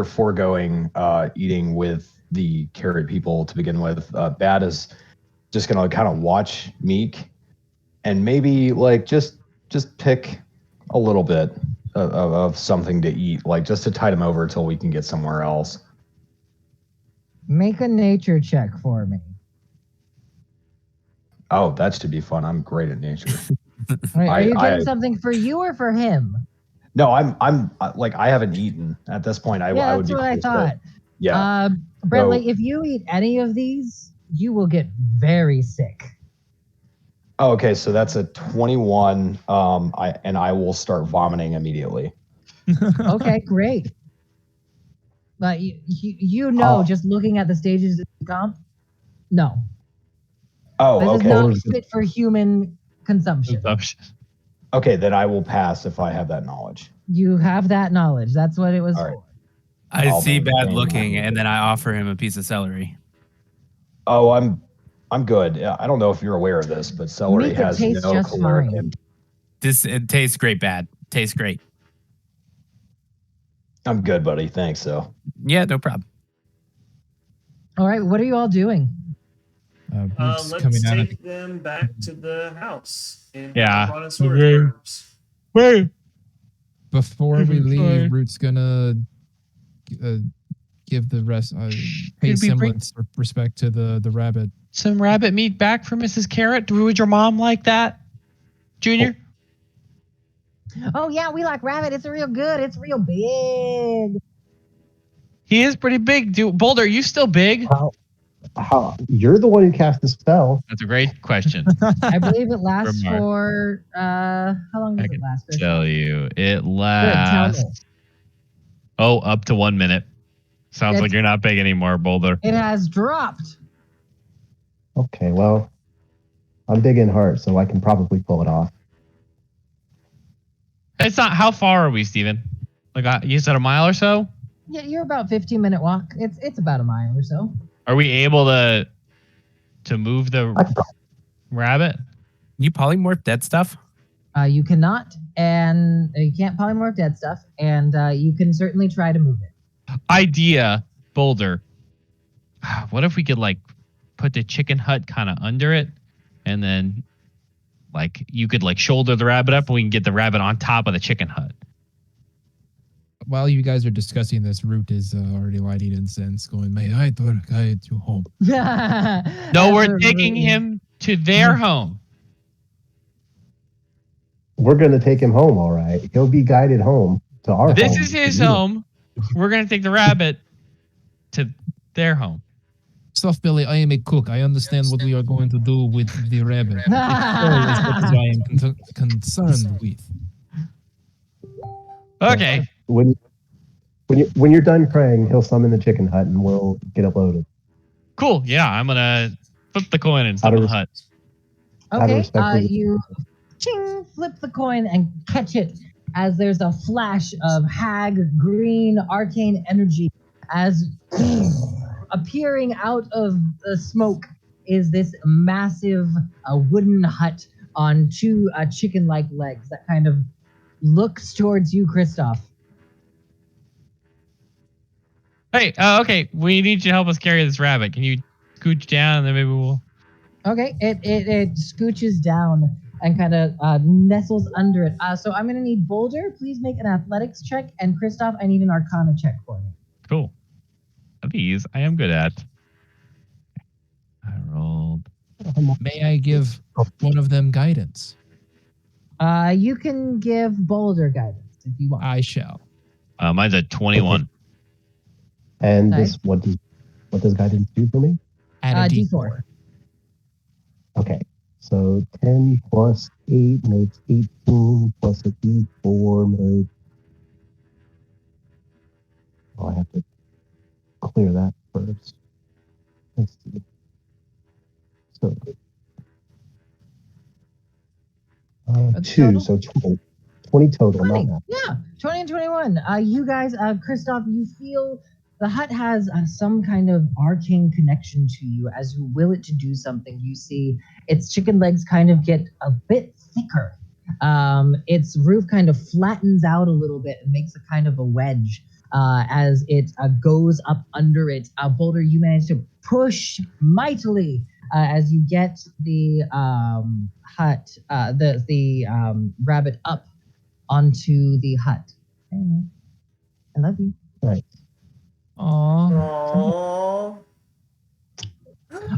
foregoing eating with the carrot people to begin with, Bad is just gonna kind of watch Meek and maybe just pick a little bit of something to eat, just to tide him over until we can get somewhere else. Make a nature check for me. Oh, that should be fun. I'm great at nature. All right, are you getting I- something for you or for him? No, I haven't eaten at this point. I would that's be what I close to- thought. Yeah. Brentley, So- if you eat any of these, you will get very sick. Oh, okay, so that's a 21. I will start vomiting immediately. Okay, great. But you know, Oh. just looking at the stages of the comp, no, Oh, this okay. is not fit for human consumption. Consumption. Okay, then I will pass if I have that knowledge. You have that knowledge. That's what it was All right. for. I I'll see maintain bad that. looking, and then I offer him a piece of celery. Oh, I'm good. Yeah, I don't know if you're aware of this, but celery Make it has taste no just caloric fine. impact. It tastes great, bad. Tastes great. I'm good, buddy. Thanks, though. Yeah, no problem. All right, what are you all doing? Root's Let's coming out at take them back to the house in Yeah. Brontosaurus Okay. Burbs. Wait. before we I'm leave. sorry. Root's gonna give the rest pay Could we bring semblance of respect to the rabbit. some rabbit meat back for Mrs. Carrot? Would your mom like that, Junior? Oh yeah, we like rabbit. It's real good. It's real big. He is pretty big. Boulder, are you still big? How you're the one who cast the spell? That's a great question. I believe it lasts Remark. for how long does I it can last? tell you, it Good, tell me. lasts. Oh, up to 1 minute. Sounds It's- like you're not big anymore, Boulder. It has dropped. Okay, well, I'm big in heart, so I can probably pull it off. It's not. How far are we, Steven? Like you said, a mile or so. Yeah, you're about 15-minute walk. It's about a mile or so. Are we able to move I the can rabbit? You polymorph dead stuff? You cannot, and you can't polymorph dead stuff, and you can certainly try to move it. Idea, Boulder. What if we could like put the chicken hut kind of under it, and then like you could like shoulder the rabbit up, and we can get the rabbit on top of the chicken hut. While you guys are discussing this, Root is already lighting incense, going, "May I guide you home?" No, we're taking him to their home. We're going to take him home, all right. He'll be guided home to our home. This is his home. We're gonna take the rabbit to their home. Stuff, Billy, I am a cook. I understand what we are going to do with the rabbit. It's all as much as I am concerned with. Okay. When you're done praying, he'll summon the chicken hut and we'll get it loaded. Cool. Yeah, I'm gonna flip the coin and Out summon of the hut. Out of Okay, respect for the- you flip the coin and catch it as there's a flash of hag green arcane energy as appearing out of the smoke is this massive wooden hut on two chicken-like legs that kind of looks towards you, Kristoff. Hey, okay, we need you to help us carry this rabbit. Can you scooch down and then maybe we'll... Okay, it scooches down and kind of nestles under it. So I'm going to need Boulder. Please make an athletics check. And Kristoff, I need an arcana check for you. Cool. These I am good at. I rolled. May I give one of them guidance? You can give Boulder guidance if you want. I shall. Mine's a 21. And Nice. this, what does guidance do for me? Add a D4. Okay, so 10 plus 8 makes 18 plus a D4 makes... Oh, I have to clear that first. Let's see. So, That's 2, total? so 20. 20 total, 20. not that. Yeah, 20 and 21. You guys, Kristoff, you feel the hut has some kind of arcane connection to you. As you will it to do something, you see its chicken legs kind of get a bit thicker. Its roof kind of flattens out a little bit and makes a kind of a wedge as it goes up under it. Boulder, you manage to push mightily as you get the hut, the rabbit up onto the hut. I love you. Right. Aww. Aww. All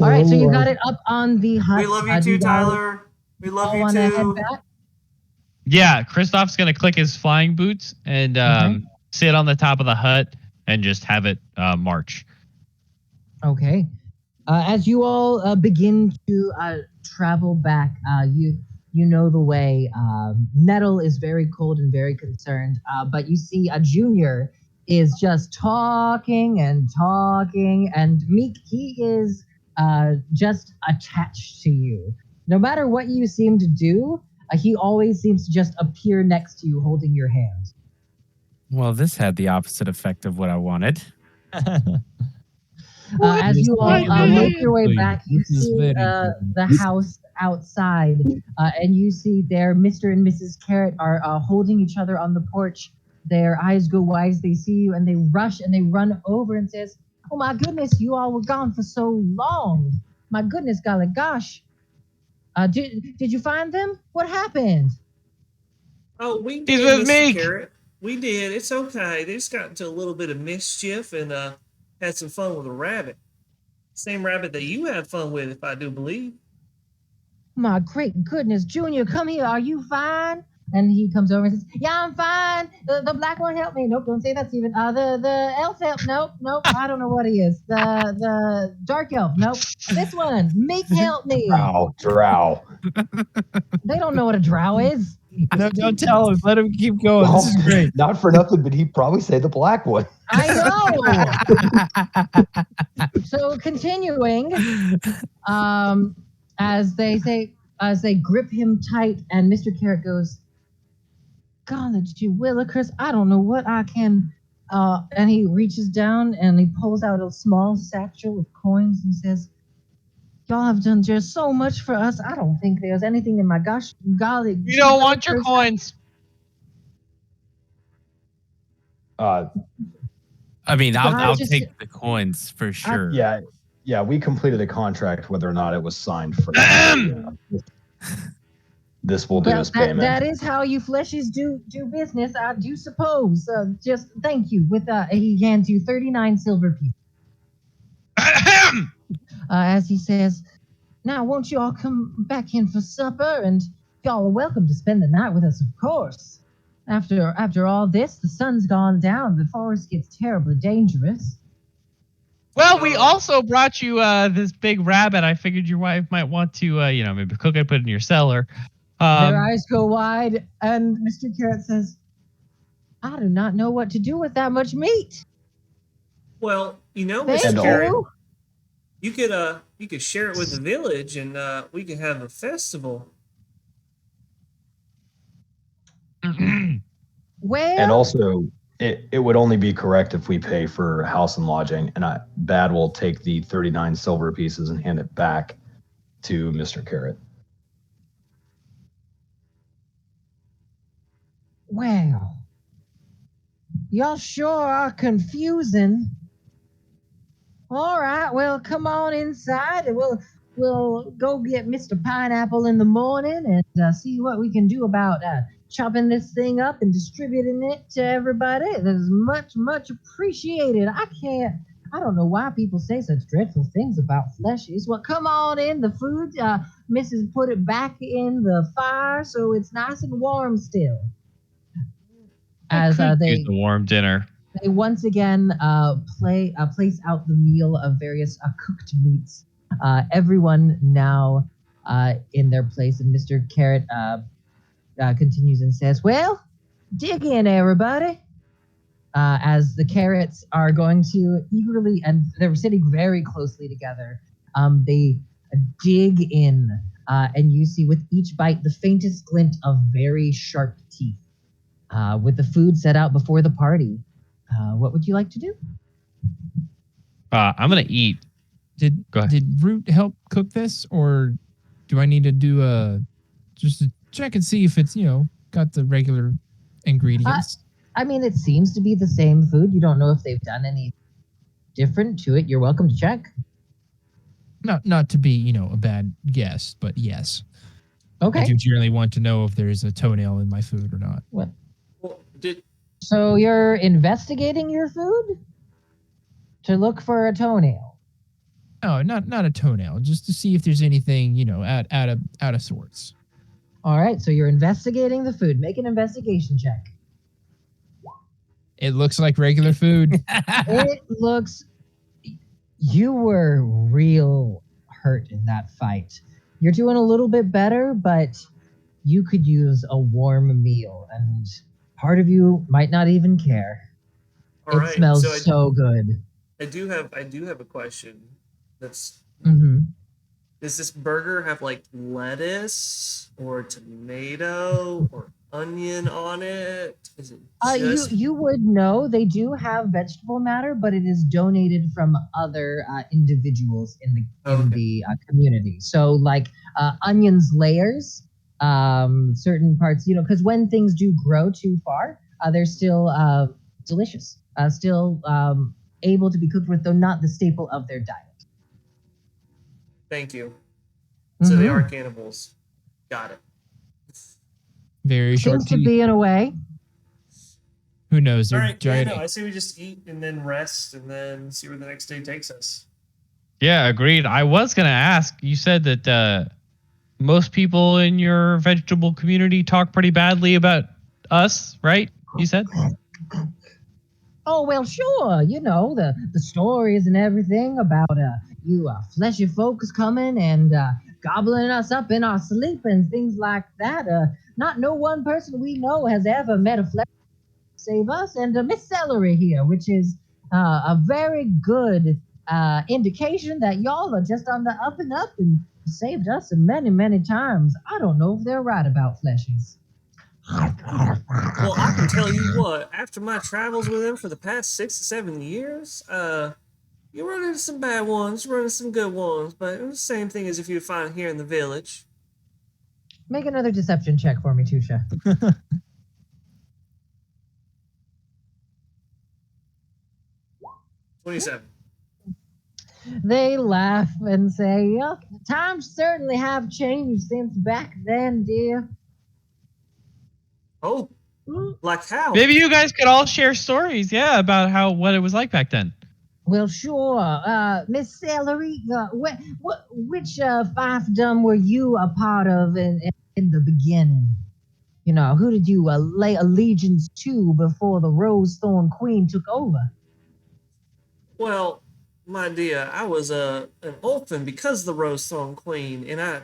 right, so you got it up on the hut. We love you do too, guys Tyler. We love all you wanna head too. back? Yeah, Kristoff's gonna click his flying boots and sit on the top of the hut and just have it march. Okay. As you all begin to travel back, you know the way. Nettle is very cold and very concerned, but you see a Junior is just talking, and Meek, he is just attached to you. No matter what you seem to do, He always seems to just appear next to you, holding your hand. Well, this had the opposite effect of what I wanted. As you all make your way back, you This is see very the house outside, and you see there Mr. and Mrs. Carrot are holding each other on the porch. Their eyes go wide as they see you, and they rush and they run over and says, "Oh my goodness, you all were gone for so long! My goodness, golly gosh! Did you find them? What happened?" Oh, we He's did, with Mr. Meek. Carrot. We did. It's okay. They just got into a little bit of mischief and had some fun with a rabbit. Same rabbit that you had fun with, if I do believe. My great goodness, Junior, come here. Are you fine? And he comes over and says, "Yeah, I'm fine. The black one helped me." Nope, don't say that, Steven. The elf helped. Nope. I don't know what he is. The dark elf. Nope. This one, Meek helped me. Drow. They don't know what a drow is. No, don't tell him. Let him keep going. Well, This is great. Not for nothing, but he'd probably say the black one. I know. So continuing, as they grip him tight, and Mr. Carrot goes, "God, you Willikers, I don't know what I can." And he reaches down and he pulls out a small satchel of coins and says, "Y'all have done just so much for us. I don't think there's anything in my golly. You don't want your coins. I mean, I'll just- take the coins for sure. Yeah, we completed a contract whether or not it was signed for. This will do Well, as payment. that is how you fleshies do business, I do suppose. Just thank you. With he hands you 39 silver pieces. As he says, "Now, won't you all come back in for supper? And y'all are welcome to spend the night with us, of course. After all this, the sun's gone down. The forest gets terribly dangerous." Well, we also brought you this big rabbit. I figured your wife might want to, maybe cook it, put it in your cellar. Their eyes go wide, and Mr. Carrot says, "I do not know what to do with that much meat." Well, Thank Mr. Carrot, you. you could share it with the village, and we could have a festival. Well, And also, it would only be correct if we pay for house and lodging. And Bad will take the 39 silver pieces and hand it back to Mr. Carrot. well, y'all sure are confusing. All right, well, come on inside, and we'll go get Mr. Pineapple in the morning and see what we can do about chopping this thing up and distributing it to everybody. That is much appreciated. I don't know why people say such dreadful things about fleshies. Well, come on in. The food, Mrs. put it back in the fire so it's nice and warm still. As they use a warm dinner. They once again place out the meal of various cooked meats. Everyone now in their place, and Mr. Carrot continues and says, "Well, dig in, everybody." As the carrots are going to eagerly, and they're sitting very closely together, they dig in, and you see with each bite the faintest glint of very sharp teeth. With the food set out before the party, what would you like to do? I'm gonna eat. Did Go ahead. did Root help cook this, or do I need to do just to check and see if it's got the regular ingredients? I mean, it seems to be the same food. You don't know if they've done any different to it. You're welcome to check. Not to be a bad guess, but yes. Okay. I do generally want to know if there's a toenail in my food or not. Well, Did so you're investigating your food to look for a toenail. No, not a toenail, just to see if there's anything out of sorts. All right. So you're investigating the food. Make an investigation check. It looks like regular food. It looks. You were real hurt in that fight. You're doing a little bit better, but you could use a warm meal, and part of you might not even care. all It right, smells so good. I do have a question. That's Mm-hmm. Does this burger have like lettuce or tomato or onion on it? Is it just You would know they do have vegetable matter, but it is donated from other individuals in the community. So like onions layers, certain parts, because when things do grow too far, they're still delicious, still able to be cooked with, though not the staple of their diet. Thank you. So they are Mhm. cannibals. Got it. Very sharp Seems to teeth. be in a way. Who knows? All They're right. Yeah, giant. no, I say we just eat and then rest and then see where the next day takes us. Yeah, agreed. I was gonna ask. You said that most people in your vegetable community talk pretty badly about us, right? You said. Oh well, sure. The stories and everything about you fleshy folks coming and gobbling us up in our sleep and things like that. Not no one person we know has ever met a flesh save us, and Miss Celery here, which is a very good indication that y'all are just on the up and up and saved us many many times. I don't know if they're right about fleshies. Well, I can tell you what, after my travels with them for the past 6 to 7 years, you run into some bad ones, run into some good ones, but it's the same thing as if you'd find here in the village. Make another deception check for me, Tusha. 27. They laugh and say, "Yeah, times certainly have changed since back then, dear." Oh, like how? Maybe you guys could all share stories, yeah, about what it was like back then. Well, sure. Miss Celery, which fiefdom were you a part of in the beginning? Who did you lay allegiance to before the Rosethorn Queen took over? Well, my dear, I was an orphan because of the Rose Thorn Queen, and I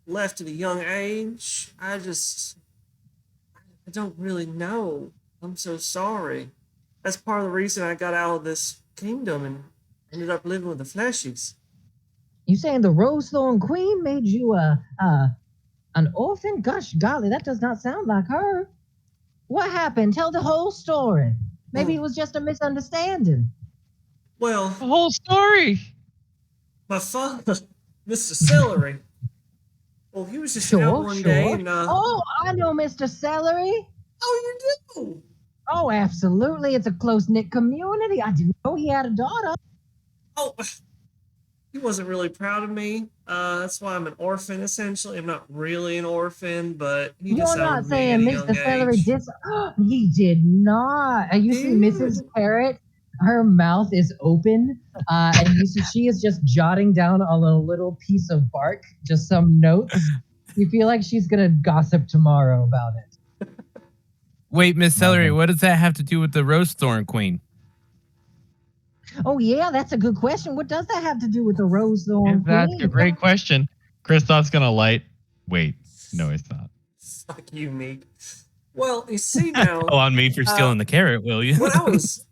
left at a young age. I don't really know. I'm so sorry. That's part of the reason I got out of this kingdom and ended up living with the Fleshies. You saying the Rosethorn Queen made you an orphan? Gosh golly, that does not sound like her. What happened? Tell the whole story. Maybe it was just a misunderstanding. Well, The whole story. my father, Mr. Celery, well, he was just out one day and, Oh, I know Mr. Celery. oh, you do? Oh, absolutely. It's a close knit community. I didn't know he had a daughter. Oh, he wasn't really proud of me. That's why I'm an orphan, essentially. I'm not really an orphan, but he You're not disowned me at saying a young Mr. Celery age. He did not. And you see Mrs. Dude. Carrot, her mouth is open, and you see she is just jotting down on a little piece of bark, just some notes. You feel like she's gonna gossip tomorrow about it. Wait, Miss Celery, what does that have to do with the Rosethorn Queen? Oh yeah, that's a good question. What does that have to do with the Rosethorn That's Queen? a great question. Christoph's gonna light. Wait, no, it's not. Fuck you, Meek. Well, you see now. Oh, on me for stealing the carrot, will you? when I was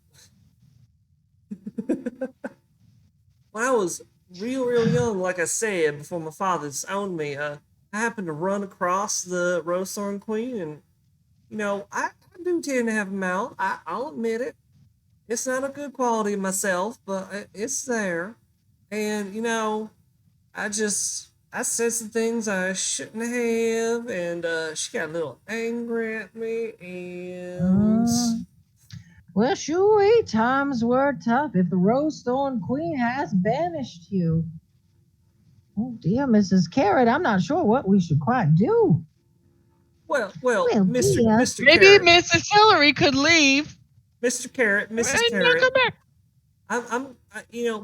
when I was real young, like I said, before my father disowned me, I happened to run across the Rosethorn Queen, and I do tend to have a mouth. I'll admit it. It's not a good quality of myself, but it's there. And I said some things I shouldn't have, and she got a little angry at me, and Well, sure, times were tough. If the Rosethorn Queen has banished you, oh dear, Mrs. Carrot, I'm not sure what we should quite do. well, Mr. dear. Mr. Maybe Carrot, Mrs. Celery could leave Mr. Carrot, Mrs. and not Carrot. come back.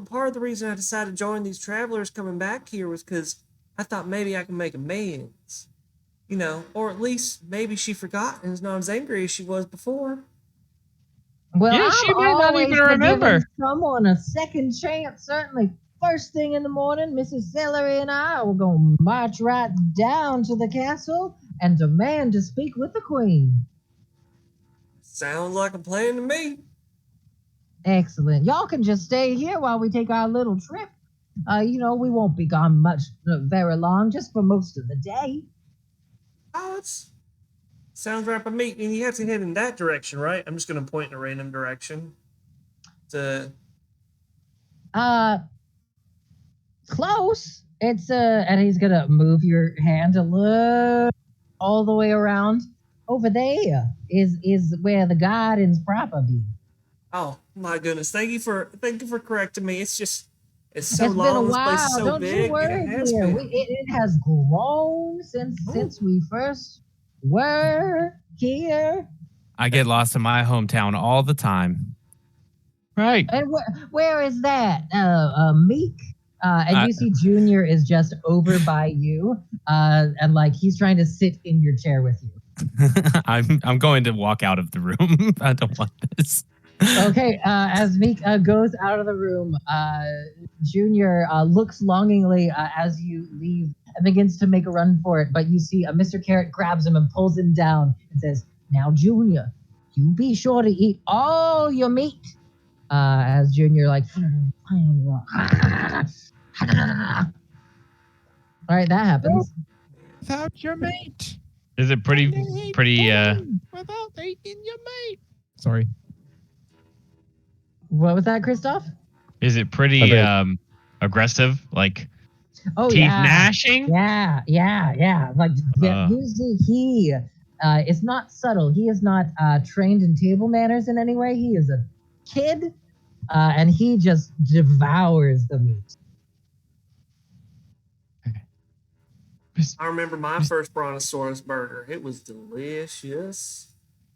Part of the reason I decided to join these travelers coming back here was because I thought maybe I could make amends. Or at least maybe she forgot and is not as angry as she was before. Well, Yeah, I'm she might not always even for remember. giving someone a second chance. Certainly, first thing in the morning, Mrs. Celery and I are going to march right down to the castle and demand to speak with the Queen. Sounds like a plan to me. Excellent. Y'all can just stay here while we take our little trip. We won't be gone much, very long, just for most of the day. Oh, it's sounds right by me. And you have to head in that direction, right? I'm just gonna point in a random direction. To Uh, Close. It's and he's gonna move your hand a little all the way around. Over there is where the gardens proper be. oh my goodness, thank you for correcting me. It's so It's been a long. This place is while. so Don't you big. It worry, has dear. been. It has grown since we first were here. I get lost in my hometown all the time. Right. And where is that? Meek. And Uh, you see Junior is just over by you, and like he's trying to sit in your chair with you. I'm going to walk out of the room. I don't want this. Okay, as Meek goes out of the room, Junior looks longingly as you leave and begins to make a run for it. But you see Mr. Carrot grabs him and pulls him down and says, "Now, Junior, you be sure to eat all your meat." As Junior like, all right, that happens. Without your mate. Is it pretty? Without eating your mate. Sorry. What was that, Christoph? Is it pretty Okay. aggressive? Like Oh teeth yeah, gnashing? yeah. Like usually he is not subtle. He is not trained in table manners in any way. He is a kid, and he just devours the meat. I remember my first brontosaurus burger. It was delicious.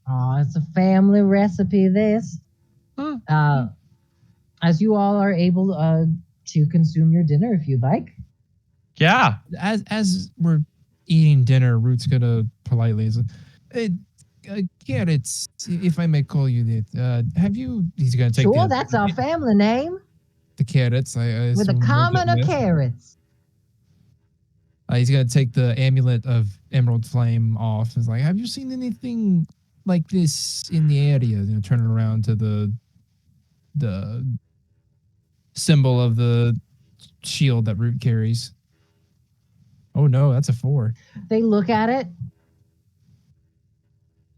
Oh, it's a family recipe. This, as you all are able to consume your dinner if you'd like. Yeah. As we're eating dinner, Root's gonna politely say, "Hey, Carrots, if I may call you that, have you?" He's gonna take Sure, that's our family name. the carrots. I With a assume we're common getting of this. carrots. He's gonna take the amulet of Emerald Flame off. He's like, "Have you seen anything like this in the area?" Turn it around to the symbol of the shield that Root carries. Oh no, that's a 4. They look at it.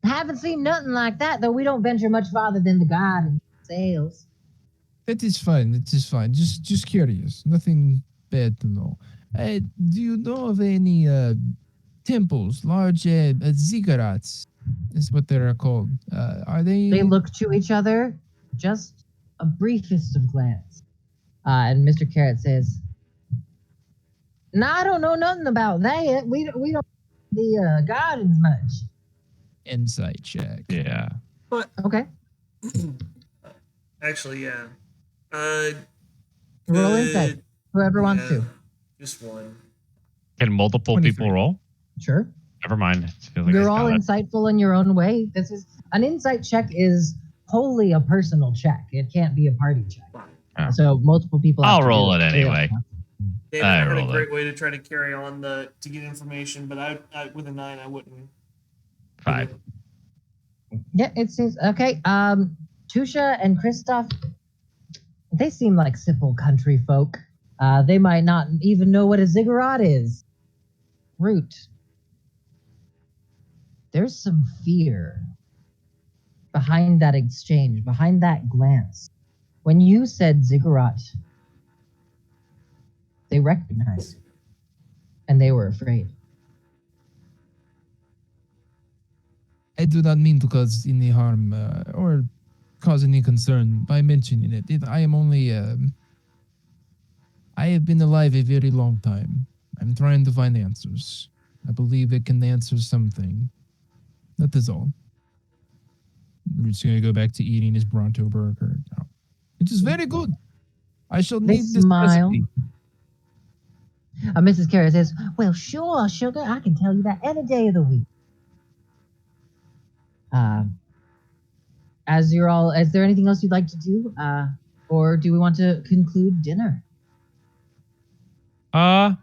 Haven't seen nothing like that, though we don't venture much farther than the garden sales. It is fine. It is fine. Just curious. Nothing bad to know. Do you know of any temples, large ziggurats? Is what they're called. Are they? They look to each other, just a briefest of glance. And Mr. Carrot says, "No, I don't know nothing about that. We don't the gardens much." Insight check. Yeah. But Okay, actually, yeah. roll insight. Good. Whoever wants Yeah, to. just one. Can multiple 23. people roll? Sure. Never mind. I feel like You're I all got it. insightful in your own way. This is an insight check is wholly a personal check. It can't be a party check. Oh. So multiple people. have I'll to roll do it anyway. David, I I had a rolled great way to try to carry on to get information, but I with a 9, I wouldn't. 5. Yeah, it seems okay. Tusha and Christoph, they seem like simple country folk. They might not even know what a ziggurat is. Root. There's some fear behind that exchange, behind that glance. When you said ziggurat, they recognized it, and they were afraid. I do not mean to cause any harm or cause any concern by mentioning it. I am only. I have been alive a very long time. I'm trying to find answers. I believe it can answer something. That is all. We're just gonna go back to eating his Bronto burger. No. It is very good. I shall They need this smile. recipe. Mrs. Carey says, "Well, sure, sugar. I can tell you that any day of the week." As you're all, is there anything else you'd like to do, or do we want to conclude dinner? I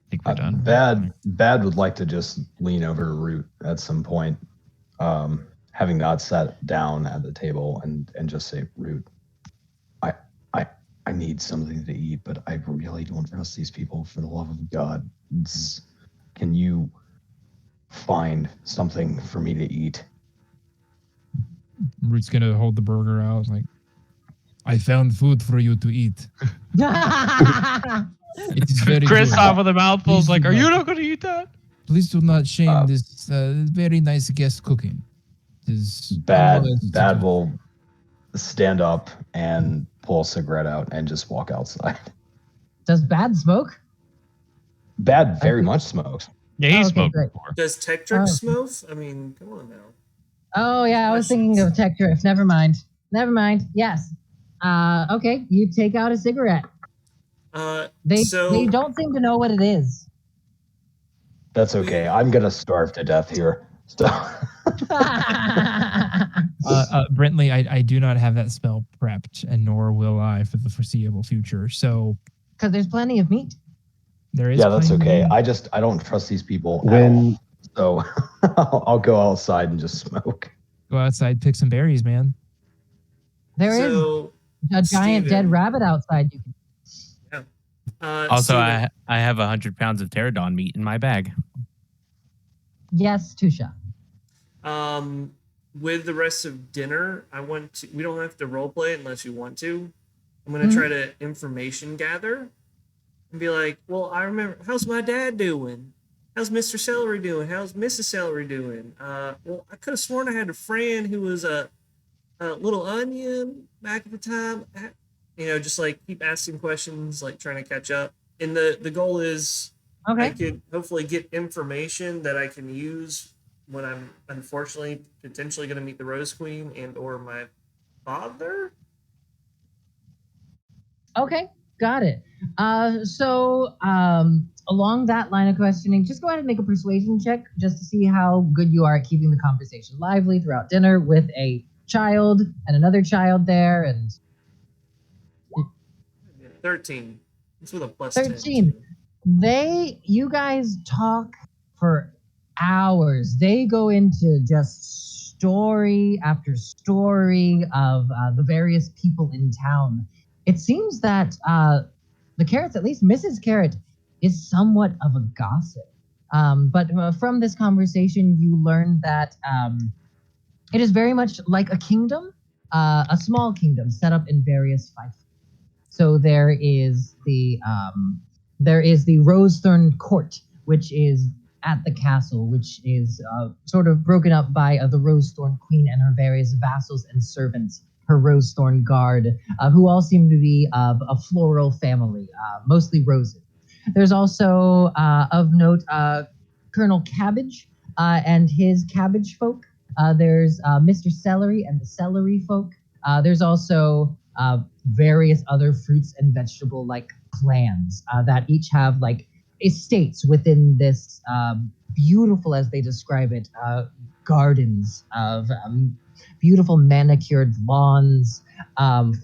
think we're done. Bad would like to just lean over Root at some point, having not sat down at the table and just say, Root, I need something to eat, but I really don't trust these people. For the love of God, can you find something for me to eat? Root's gonna hold the burger out. Like, I found food for you to eat. It is very Chris good. off with a mouthful is Please like, do "Are you not- not going to eat that?" Please do not shame Uh, this very nice guest cooking. It is Bad unwise to Bad do. will stand up and pull a cigarette out and just walk outside. Does Bad smoke? Bad very much smokes. Yeah, he Oh, okay, smoked great. before. Does Tectric Oh. smoke? I mean, come on now. Oh yeah, I was thinking of Tech Drift. Never mind. Never mind. Yes. Okay, you take out a cigarette. They So don't seem to know what it is. That's okay. I'm gonna starve to death here. So Brentley, I do not have that spell prepped, and nor will I for the foreseeable future. So Because there's plenty of meat. there is. yeah, that's plenty of okay. meat. I don't trust these people When at all. So I'll go outside and just smoke. Go outside, pick some berries, man. There is so a giant dead Steven. rabbit outside. You can. Also, Steven, I have 100 pounds of pterodon meat in my bag. Yes, Tusha. with the rest of dinner, we don't have to role play unless you want to. I'm gonna try to information gather and be like, well, I remember, how's my dad doing? How's Mr. Celery doing? How's Mrs. Celery doing? Well, I could have sworn I had a friend who was a little onion back at the time. Just like keep asking questions, like trying to catch up. And the goal is I Okay. could hopefully get information that I can use when I'm unfortunately potentially going to meet the Rose Queen and or my father. Okay. Got it. Along that line of questioning, just go ahead and make a persuasion check just to see how good you are at keeping the conversation lively throughout dinner with a child and another child there, and 13. It's with a plus 13. 10. You guys talk for hours. They go into just story after story of the various people in town. It seems that the Carrots, at least Mrs. Carrot, is somewhat of a gossip. But from this conversation, you learn that it is very much like a kingdom, a small kingdom set up in various fiefs. So there is the Rosethorn Court, which is at the castle, which is sort of broken up by the Rosethorn Queen and her various vassals and servants, her Rosethorn Guard, who all seem to be of a floral family, mostly roses. There's also, of note, Colonel Cabbage and his cabbage folk. There's Mr. Celery and the celery folk. There's also various other fruits and vegetable like clans that each have like estates within this beautiful, as they describe it, gardens of beautiful manicured lawns,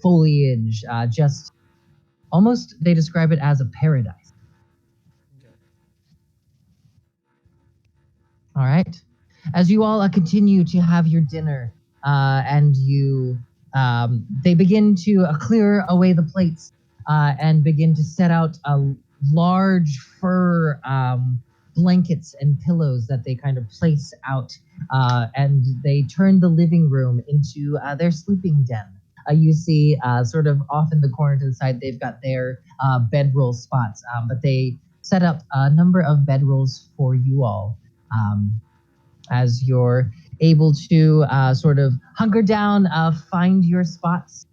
foliage, just almost they describe it as a paradise. All right. As you all continue to have your dinner, and they begin to clear away the plates and begin to set out large fur blankets and pillows that they kind of place out, and they turn the living room into their sleeping den. You see, sort of off in the corner to the side, they've got their bedroll spots, but they set up a number of bedrolls for you all. As you're able to sort of hunker down, find your spots.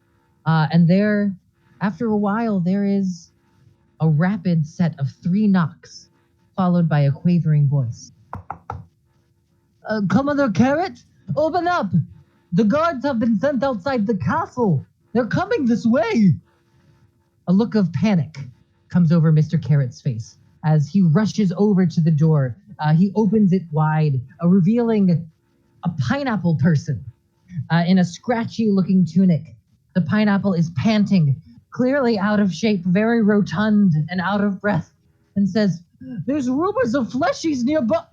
And there, after a while, there is a rapid set of 3 knocks, followed by a quavering voice. Commodore Carrot, open up! The guards have been sent outside the castle. They're coming this way. A look of panic comes over Mr. Carrot's face as he rushes over to the door. He opens it wide, revealing a pineapple person in a scratchy-looking tunic. The pineapple is panting, clearly out of shape, very rotund and out of breath, and says, "There's rumors of fleshies nearby."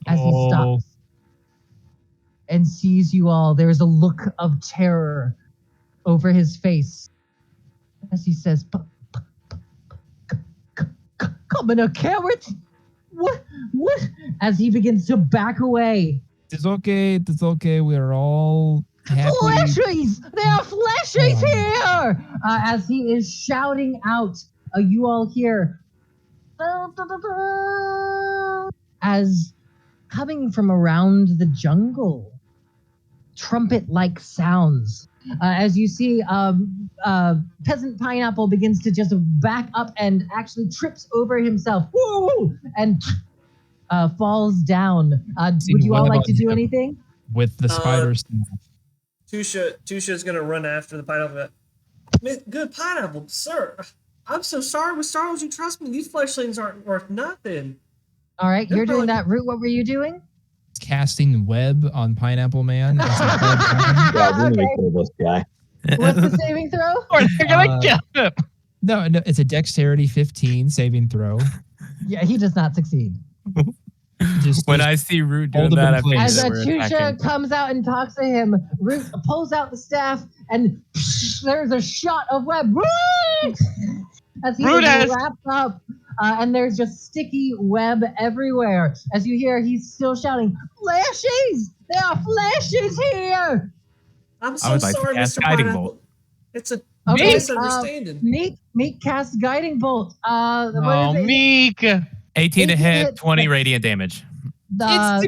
As he stops and sees you all, there's a look of terror over his face as he says, Commoner Carrot? What? As he begins to back away. It's okay. It's okay. We're all happy. Flashies! There are flashies here! As he is shouting out, you all hear, as coming from around the jungle, trumpet-like sounds. As you see, Peasant Pineapple begins to just back up and actually trips over himself. Woo! And falls down. Would you all like to do anything? With the spiders. Tusha's gonna run after the pineapple. Good pineapple, sir. I'm so sorry. With Star Wars, you trust me. These fleshlings aren't worth nothing. All right, you're doing that route. What were you doing? Casting web on Pineapple Man. Yeah, we need to kill this guy. What's the saving throw? They're gonna kill him. No, it's a dexterity 15 saving throw. Yeah, he does not succeed. When I see Root doing hold him that, in I think place. As that we're Tusha attacking. comes out and talks to him, Root pulls out the staff, and there's a shot of web. As he Root is has- wrapped up, and there's just sticky web everywhere. As you hear, he's still shouting, "Flashies! There are flashies here!" I'm I so would like to sorry, cast Mr. Guiding Pineapple. Bolt. It's a Okay, misunderstanding. Meek casts Guiding Bolt. Oh, What is it? Meek. 18 to 18 hit, hit. 20 radiant damage. As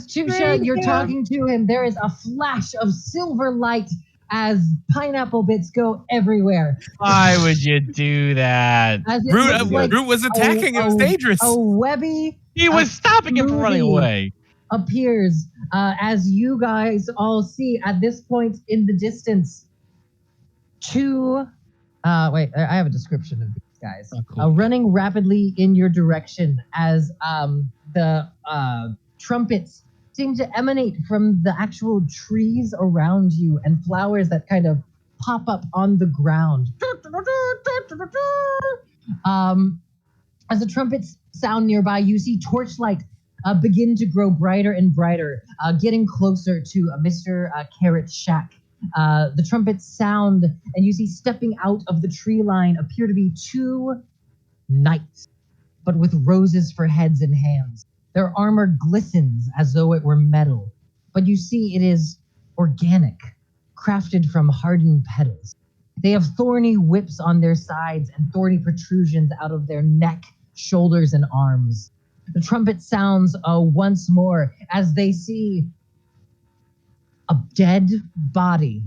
Tusha, you're talking to him, there is a flash of silver light as pineapple bits go everywhere. Why would you do that? As it looks like Root was attacking. It was dangerous. a webby He was stopping him from running movie. away. appears as you guys all see at this point in the distance two wait, I have a description of these guys. Oh, cool. Running rapidly in your direction as the trumpets seem to emanate from the actual trees around you and flowers that kind of pop up on the ground. As the trumpets sound nearby, you see torchlight begin to grow brighter and brighter, getting closer to Mr. Carrot's shack. The trumpets sound, and you see stepping out of the tree line appear to be two knights, but with roses for heads and hands. Their armor glistens as though it were metal, but you see it is organic, crafted from hardened petals. They have thorny whips on their sides and thorny protrusions out of their neck, shoulders, and arms. The trumpet sounds once more as they see a dead body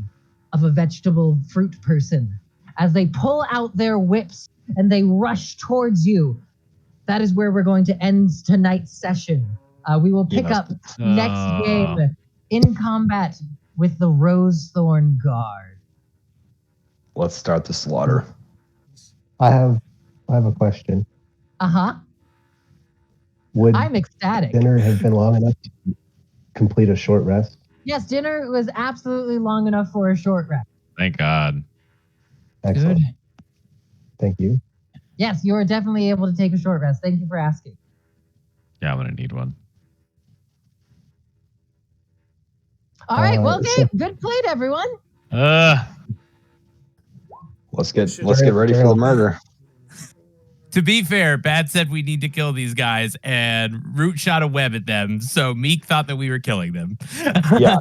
of a vegetable fruit person. As they pull out their whips and they rush towards you. That is where we're going to end tonight's session. We will pick up next game in combat with the Rose Thorn Guard. Let's start the slaughter. I have a question. Uh-huh. Would I'm ecstatic. dinner have been long enough to complete a short rest? Yes, dinner was absolutely long enough for a short rest. Thank God. Excellent. Good. Thank you. Yes, you are definitely able to take a short rest. Thank you for asking. Yeah, I'm gonna need one. All right, well, so- okay, good played, everyone. Let's get ready for the murder. To be fair, Bad said we need to kill these guys, and Root shot a web at them, so Meek thought that we were killing them. Yeah.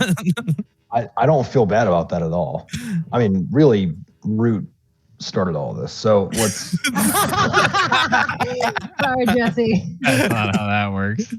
I don't feel bad about that at all. I mean, really, Root started all this. So let's. Sorry, Jesse. That's not how that works.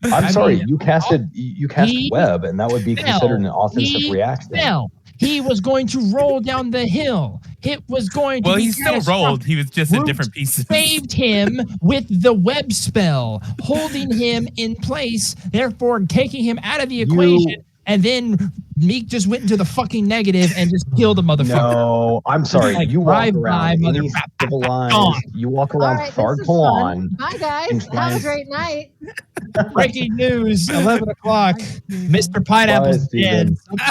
I'm sorry. mean, You cast he web, and that would be considered an offensive He reaction. fell. He was going to roll down the hill. It was going to Well, be he still catastrophic. rolled. He was just in Root different pieces. saved him with the web spell, holding him in place, therefore taking him out of the equation. And then Meek just went into the fucking negative and just killed the motherfucker. No, I'm sorry. Like, You walk drive-by around any motherfucker. civil lines. Gone. You walk All around right, this Thard is fun. Kalan. Bye, guys. and Have a find- great night. Breaking news, 11 o'clock. Mr. Pineapple's Bye, Steven. dead.